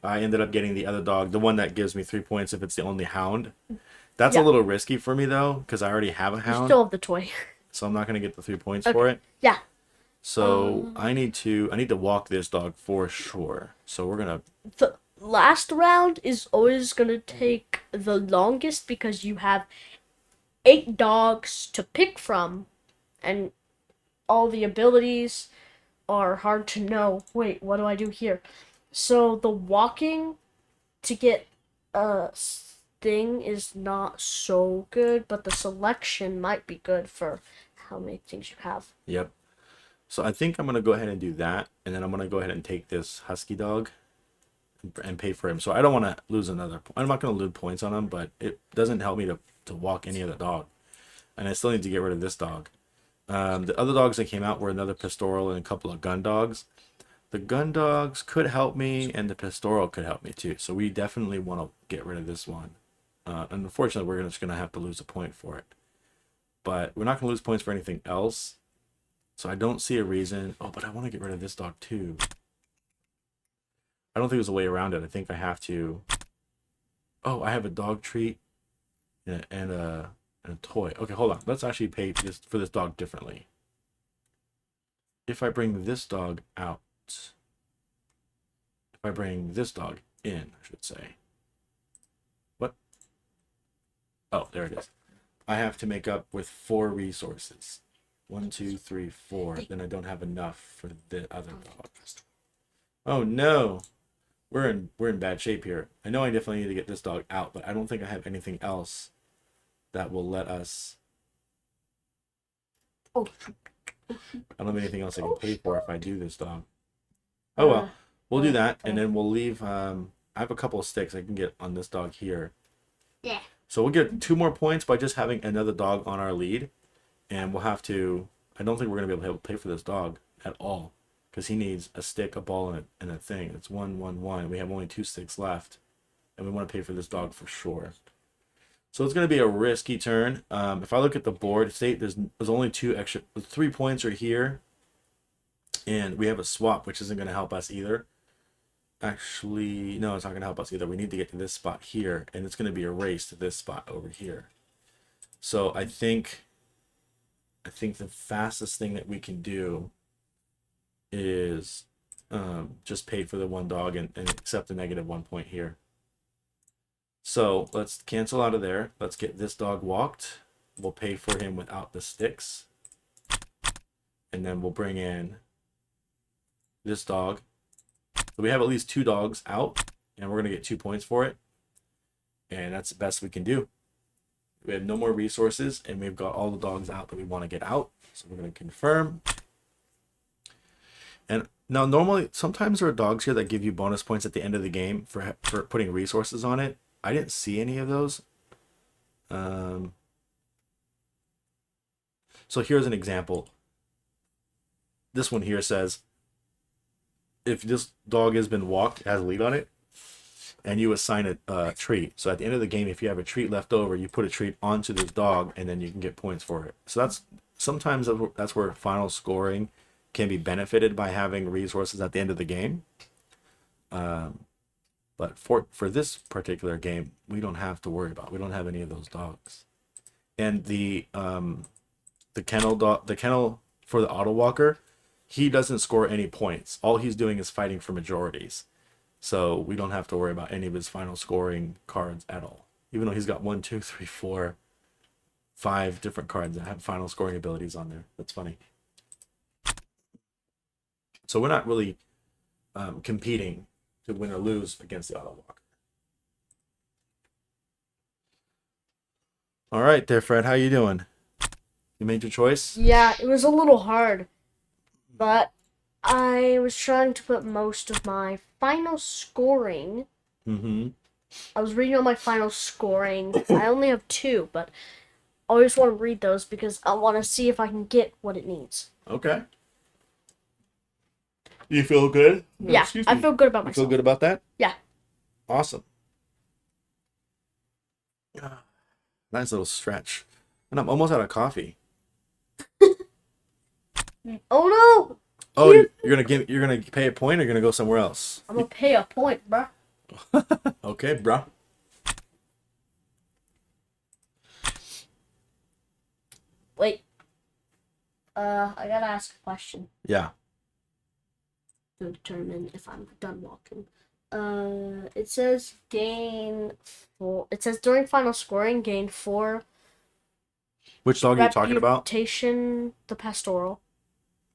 [SPEAKER 1] I ended up getting the other dog, the one that gives me 3 points if it's the only hound. That's a little risky for me though, because I already have a
[SPEAKER 2] You
[SPEAKER 1] hound,
[SPEAKER 2] still have the toy.
[SPEAKER 1] so I'm not gonna get the 3 points for it.
[SPEAKER 2] Yeah.
[SPEAKER 1] So I need to walk this dog for sure. So we're gonna.
[SPEAKER 2] The last round is always gonna take the longest because you have 8 dogs to pick from, and all the abilities are hard to know. Wait, what do I do here? So the walking to get a thing is not so good, but the selection might be good for how many things you have.
[SPEAKER 1] Yep. So I think I'm gonna go ahead and do that, and then I'm gonna go ahead and take this husky dog and pay for him. So I don't want to lose another. I'm not gonna lose points on him, but it doesn't help me to walk any other dog, and I still need to get rid of this dog. The other dogs that came out were another pastoral and a couple of gun dogs. The gun dogs could help me, and the pastoral could help me too. So we definitely want to get rid of this one. And unfortunately, we're just going to have to lose a point for it. But we're not going to lose points for anything else. So I don't see a reason. Oh, but I want to get rid of this dog too. I don't think there's a way around it. I think I have to. Oh, I have a dog treat and a toy. Okay, hold on. Let's actually pay for this dog differently. If I bring this dog out, if I bring this dog in, I should say. What? Oh, there it is. I have to make up with 4 resources. 1, 2, 3, 4. Then I don't have enough for the other dog. Oh no, we're in bad shape here. I know I definitely need to get this dog out, but I don't think I have anything else that will let us.
[SPEAKER 2] Oh.
[SPEAKER 1] I don't have anything else I can pay for if I do this dog. Oh well, we'll do that, and then we'll leave. I have a couple of sticks I can get on this dog here.
[SPEAKER 2] Yeah.
[SPEAKER 1] So we'll get 2 more points by just having another dog on our lead, and we'll have to. I don't think we're gonna be able to pay for this dog at all, because he needs a stick, a ball, and a thing. It's 1, 1, 1. We have only 2 sticks left, and we want to pay for this dog for sure. So it's going to be a risky turn. If I look at the board state, there's only 3 points are here, and we have a swap, which isn't going to help us either. Actually, no, it's not going to help us either. We need to get to this spot here, and it's going to be a race to this spot over here. So I think the fastest thing that we can do is just pay for the 1 dog and accept the -1 point here. So let's cancel out of there. Let's get this dog walked. We'll pay for him without the sticks. And then we'll bring in this dog. So we have at least 2 dogs out, and we're going to get 2 points for it. And that's the best we can do. We have no more resources, and we've got all the dogs out that we want to get out. So we're going to confirm. And now normally, sometimes there are dogs here that give you bonus points at the end of the game for putting resources on it. I didn't see any of those. So here's an example. This one here says, if this dog has been walked, it has a lead on it, and you assign a treat. So at the end of the game, if you have a treat left over, you put a treat onto this dog, and then you can get points for it. So sometimes that's where final scoring can be benefited by having resources at the end of the game. But for this particular game, we don't have to worry about. We don't have any of those dogs. And the kennel for the auto walker, he doesn't score any points. All he's doing is fighting for majorities. So we don't have to worry about any of his final scoring cards at all. Even though he's got 1, 2, 3, 4, 5 different cards that have final scoring abilities on there. That's funny. So we're not really competing to win or lose against the auto walker. All right there, Fred. How you doing? You made your choice?
[SPEAKER 2] Yeah, it was a little hard, but I was trying to put most of my final scoring.
[SPEAKER 1] Mm-hmm.
[SPEAKER 2] I was reading all my final scoring. I only have 2, but I always want to read those because I want to see if I can get what it needs.
[SPEAKER 1] Okay. You feel good?
[SPEAKER 2] Yeah, I feel good about
[SPEAKER 1] You
[SPEAKER 2] myself.
[SPEAKER 1] feel good about that?
[SPEAKER 2] Yeah.
[SPEAKER 1] Awesome. Nice little stretch. And I'm almost out of coffee.
[SPEAKER 2] Oh no!
[SPEAKER 1] Oh, you're gonna pay a point, or you're gonna go somewhere else?
[SPEAKER 2] I'm gonna pay a point, bruh.
[SPEAKER 1] Okay, bro.
[SPEAKER 2] Wait. I gotta ask a question
[SPEAKER 1] Yeah.
[SPEAKER 2] to determine if I'm done walking. It says gain 4. It says during final scoring, gain 4.
[SPEAKER 1] Which dog are you talking about?
[SPEAKER 2] Reputation, the pastoral.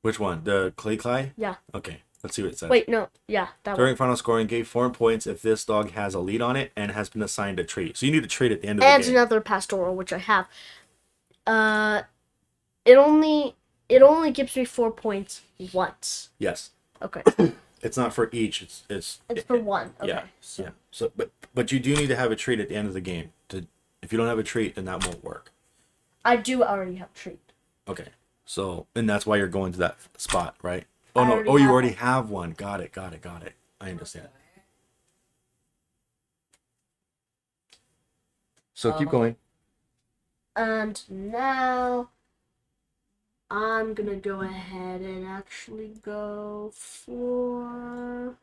[SPEAKER 1] Which one? The Clay?
[SPEAKER 2] Yeah.
[SPEAKER 1] Okay. Let's see what it says.
[SPEAKER 2] Wait, no. Yeah, that
[SPEAKER 1] During
[SPEAKER 2] one.
[SPEAKER 1] final scoring, gave 4 points if this dog has a lead on it and has been assigned a treat. So you need a treat at the end of the
[SPEAKER 2] And
[SPEAKER 1] game.
[SPEAKER 2] another pastoral, which I have. It only gives me 4 points once.
[SPEAKER 1] Yes.
[SPEAKER 2] Okay.
[SPEAKER 1] It's not for each.
[SPEAKER 2] It's for one. Okay.
[SPEAKER 1] Yeah. So. Yeah. So, but you do need to have a treat at the end of the game. If you don't have a treat, then that won't work.
[SPEAKER 2] I do already have a treat.
[SPEAKER 1] Okay. So, and that's why you're going to that spot, right?
[SPEAKER 2] I
[SPEAKER 1] Oh no!
[SPEAKER 2] already
[SPEAKER 1] Oh, you
[SPEAKER 2] have
[SPEAKER 1] already
[SPEAKER 2] one.
[SPEAKER 1] have one. Got it. I understand. So keep going.
[SPEAKER 2] And now I'm gonna go ahead and actually go for.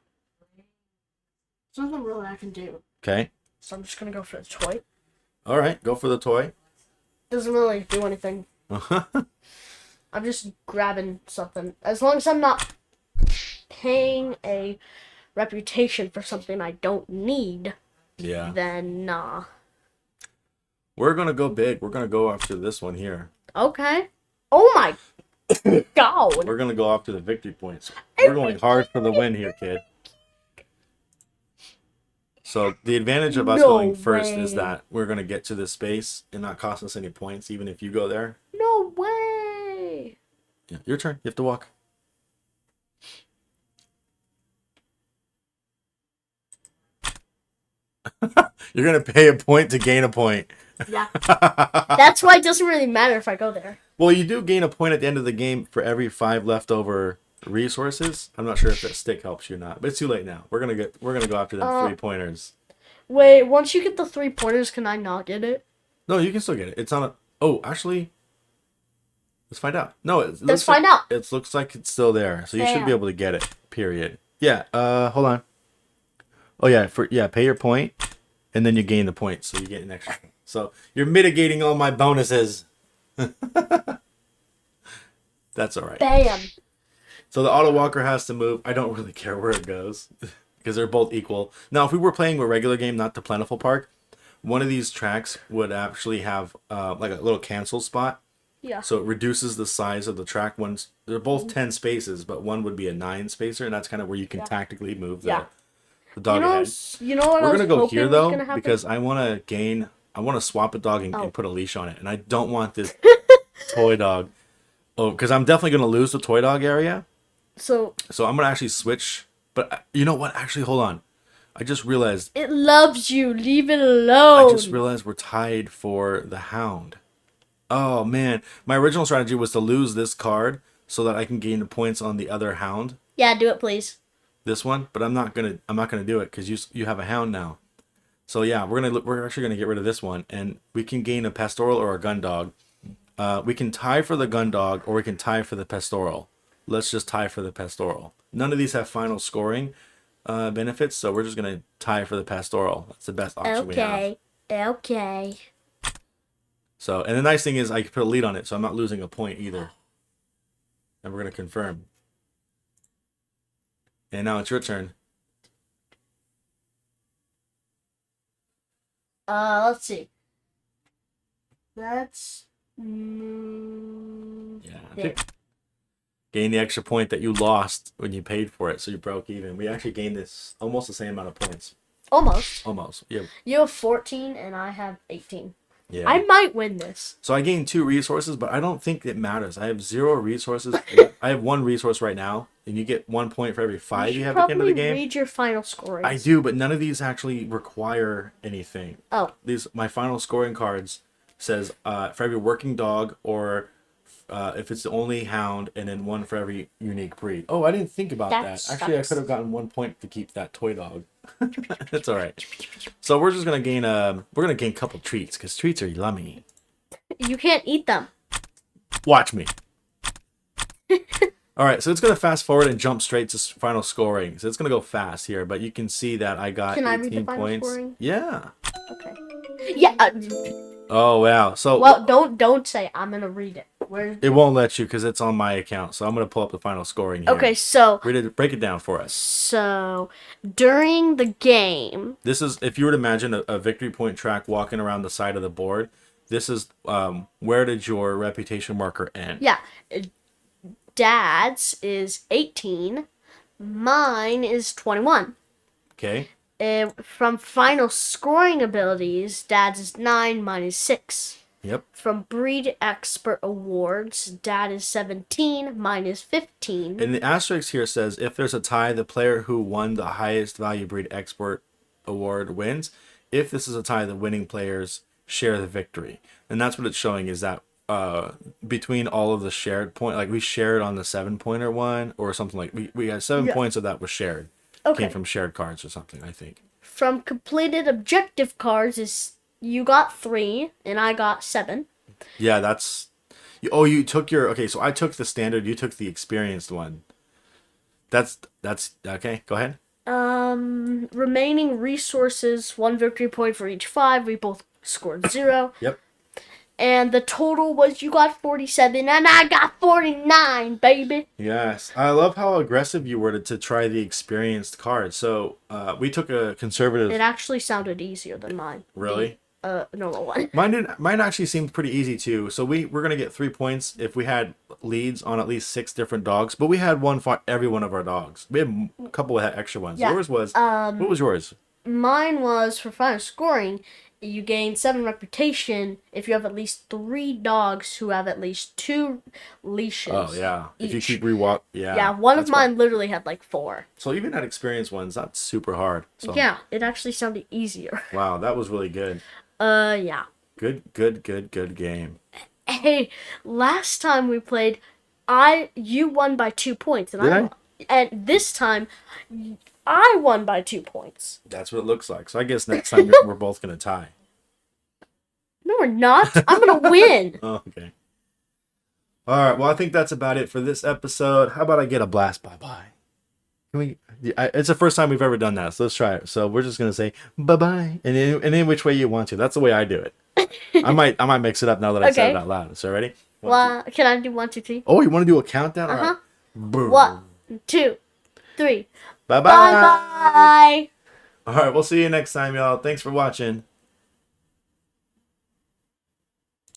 [SPEAKER 2] There's nothing really I can do,
[SPEAKER 1] Okay.
[SPEAKER 2] so I'm just gonna go for the toy.
[SPEAKER 1] All right. Go for the toy.
[SPEAKER 2] Doesn't really do anything. I'm just grabbing something. As long as I'm not paying a reputation for something I don't need,
[SPEAKER 1] Yeah.
[SPEAKER 2] then nah.
[SPEAKER 1] We're gonna go big. We're gonna go after this one here.
[SPEAKER 2] Okay. Oh my god.
[SPEAKER 1] We're gonna go after the victory points. We're going hard for the win here, kid. So the advantage of us
[SPEAKER 2] No
[SPEAKER 1] going first is
[SPEAKER 2] way.
[SPEAKER 1] that we're gonna get to this space and not cost us any points, even if you go there.
[SPEAKER 2] No way.
[SPEAKER 1] Yeah. Your turn. You have to walk. You're gonna pay a point to gain a point.
[SPEAKER 2] Yeah. That's why it doesn't really matter if I go there.
[SPEAKER 1] Well, you do gain a point at the end of the game for every 5 leftover resources. I'm not sure if that stick helps you or not, but it's too late now. We're gonna go after them 3-pointers.
[SPEAKER 2] Wait, once you get the 3 pointers, can I not get it?
[SPEAKER 1] No, you can still get it. It's on a. Oh, actually, let's find out. No,
[SPEAKER 2] Let's find out.
[SPEAKER 1] It looks like it's still there, so you should be
[SPEAKER 2] Damn.
[SPEAKER 1] able to get it. Period. Yeah. Hold on. Oh yeah, pay your point, and then you gain the points, so you get an extra. So you're mitigating all my bonuses. That's all right.
[SPEAKER 2] Bam.
[SPEAKER 1] So the auto walker has to move. I don't really care where it goes because they're both equal. Now, if we were playing a regular game, not the Plentiful Park, one of these tracks would actually have like a little cancel spot.
[SPEAKER 2] Yeah.
[SPEAKER 1] So it reduces the size of the track. They're both 10 spaces, but one would be a 9 spacer, and that's kind of where you can tactically move the dog ahead.
[SPEAKER 2] You know what
[SPEAKER 1] We're
[SPEAKER 2] I was
[SPEAKER 1] gonna go
[SPEAKER 2] hoping
[SPEAKER 1] here
[SPEAKER 2] was
[SPEAKER 1] though
[SPEAKER 2] gonna happen?
[SPEAKER 1] because I want to swap a dog and,
[SPEAKER 2] Oh.
[SPEAKER 1] and put a leash on it, and I don't want this toy dog. Oh, because I'm definitely gonna lose the toy dog area.
[SPEAKER 2] So
[SPEAKER 1] So I'm gonna actually switch. But you know what? Actually, hold on. I just realized.
[SPEAKER 2] it loves you. Leave it
[SPEAKER 1] I
[SPEAKER 2] alone.
[SPEAKER 1] just realized we're tied for the hound. Oh man, my original strategy was to lose this card so that I can gain the points on the other hound.
[SPEAKER 2] Yeah, do it, please.
[SPEAKER 1] This one, but I'm not gonna do it because you have a hound now. So yeah, we're actually gonna get rid of this one, and we can gain a pastoral or a gun dog. We can tie for the gun dog, or we can tie for the pastoral. Let's just tie for the pastoral. None of these have final scoring benefits, so we're just gonna tie for the pastoral. That's the best option we have.
[SPEAKER 2] Okay.
[SPEAKER 1] So, and the nice thing is I can put a lead on it, so I'm not losing a point either. And we're gonna confirm. And now it's your turn.
[SPEAKER 2] Let's see. That's
[SPEAKER 1] Yeah.
[SPEAKER 2] there.
[SPEAKER 1] Gain the extra point that you lost when you paid for it, so you broke even. We actually gained this almost the same amount of points.
[SPEAKER 2] Almost.
[SPEAKER 1] Almost. Yeah.
[SPEAKER 2] You have 14 and I have 18.
[SPEAKER 1] Yeah.
[SPEAKER 2] I might win this.
[SPEAKER 1] So I gained 2 resources, but I don't think it matters. I have 0 resources. I have 1 resource right now, and you get 1 point for every 5 you have at the end of the game.
[SPEAKER 2] Read your final scoring.
[SPEAKER 1] I do, but none of these actually require anything.
[SPEAKER 2] Oh.
[SPEAKER 1] My final scoring cards says for every working dog, or if it's the only hound, and then 1 for every unique breed. Oh, I didn't think about that. Actually, I could have gotten 1 point to keep that toy dog. That's all right. So we're just gonna gain a couple treats because treats are yummy.
[SPEAKER 2] You can't eat them.
[SPEAKER 1] Watch me. All right, so it's gonna fast forward and jump straight to final scoring. So it's gonna go fast here, but you can see that I got
[SPEAKER 2] Can I
[SPEAKER 1] 18
[SPEAKER 2] read the final
[SPEAKER 1] points.
[SPEAKER 2] scoring?
[SPEAKER 1] Yeah.
[SPEAKER 2] Okay. Yeah.
[SPEAKER 1] Oh wow. So
[SPEAKER 2] Well, don't say. I'm gonna read it.
[SPEAKER 1] it won't let you because it's on my account. So I'm gonna pull up the final scoring here.
[SPEAKER 2] Okay, so
[SPEAKER 1] Break it down for us.
[SPEAKER 2] So during the game,
[SPEAKER 1] This is if you were to imagine a victory point track walking around the side of the board. This is where did your reputation marker end?
[SPEAKER 2] yeah, Dad's is 18, mine is 21.
[SPEAKER 1] Okay.
[SPEAKER 2] From final scoring abilities, Dad's is 9, mine is 6.
[SPEAKER 1] Yep.
[SPEAKER 2] From breed expert awards, Dad is 17, mine is 15.
[SPEAKER 1] And the asterisk here says if there's a tie, the player who won the highest value breed expert award wins. If this is a tie, the winning players share the victory. And that's what it's showing is that between all of the shared point, like we shared on the 7-pointer one or something like we had 7 points of that was shared.
[SPEAKER 2] Okay.
[SPEAKER 1] Came from shared cards or something, I think.
[SPEAKER 2] From completed objective cards is you got 3 and I got 7.
[SPEAKER 1] Yeah, that's. Oh, you took your. Okay, so I took the standard. You took the experienced one. That's okay. Go ahead.
[SPEAKER 2] Remaining resources, 1 victory point for each 5. We both scored 0.
[SPEAKER 1] Yep.
[SPEAKER 2] And the total was you got 47 and I got 49, baby.
[SPEAKER 1] Yes, I love how aggressive you were to try the experienced card. So we took a conservative.
[SPEAKER 2] It actually sounded easier than mine.
[SPEAKER 1] Really?
[SPEAKER 2] Normal one.
[SPEAKER 1] Mine actually seemed pretty easy too. So we're gonna get 3 points if we had leads on at least 6 different dogs, but we had one for every one of our dogs. We had a couple of extra ones.
[SPEAKER 2] Yeah.
[SPEAKER 1] Yours was. What was yours?
[SPEAKER 2] Mine was for final scoring. You gain 7 reputation if you have at least 3 dogs who have at least 2 leashes.
[SPEAKER 1] Oh yeah. If you
[SPEAKER 2] each.
[SPEAKER 1] keep rewalk. Yeah.
[SPEAKER 2] Yeah, one of
[SPEAKER 1] that's
[SPEAKER 2] mine literally had like 4.
[SPEAKER 1] So even at experienced ones, that's super hard. So
[SPEAKER 2] Yeah, it actually sounded easier.
[SPEAKER 1] wow, that was really good.
[SPEAKER 2] Yeah.
[SPEAKER 1] Good game.
[SPEAKER 2] Hey, last time we played, you won by 2 points, and
[SPEAKER 1] Did I?
[SPEAKER 2] and this time, I won by 2 points.
[SPEAKER 1] That's what it looks like. So I guess next time we're both gonna tie.
[SPEAKER 2] No, we're not. I'm gonna win.
[SPEAKER 1] Oh, okay. All right. Well, I think that's about it for this episode. How about I get a blast bye-bye? Can we? It's the first time we've ever done that, so let's try it. So we're just gonna say bye-bye, and in which way you want to. That's the way I do it. I might mix it up now that I said it
[SPEAKER 2] Okay.
[SPEAKER 1] out loud. So ready?
[SPEAKER 2] Well, can I do 1, 2, 3?
[SPEAKER 1] Oh, you want to do a countdown?
[SPEAKER 2] Uh-huh.
[SPEAKER 1] All right. Boom.
[SPEAKER 2] 1, 2, 3.
[SPEAKER 1] Bye-bye.
[SPEAKER 2] Bye bye.
[SPEAKER 1] All right. We'll see you next time, y'all. Thanks for watching.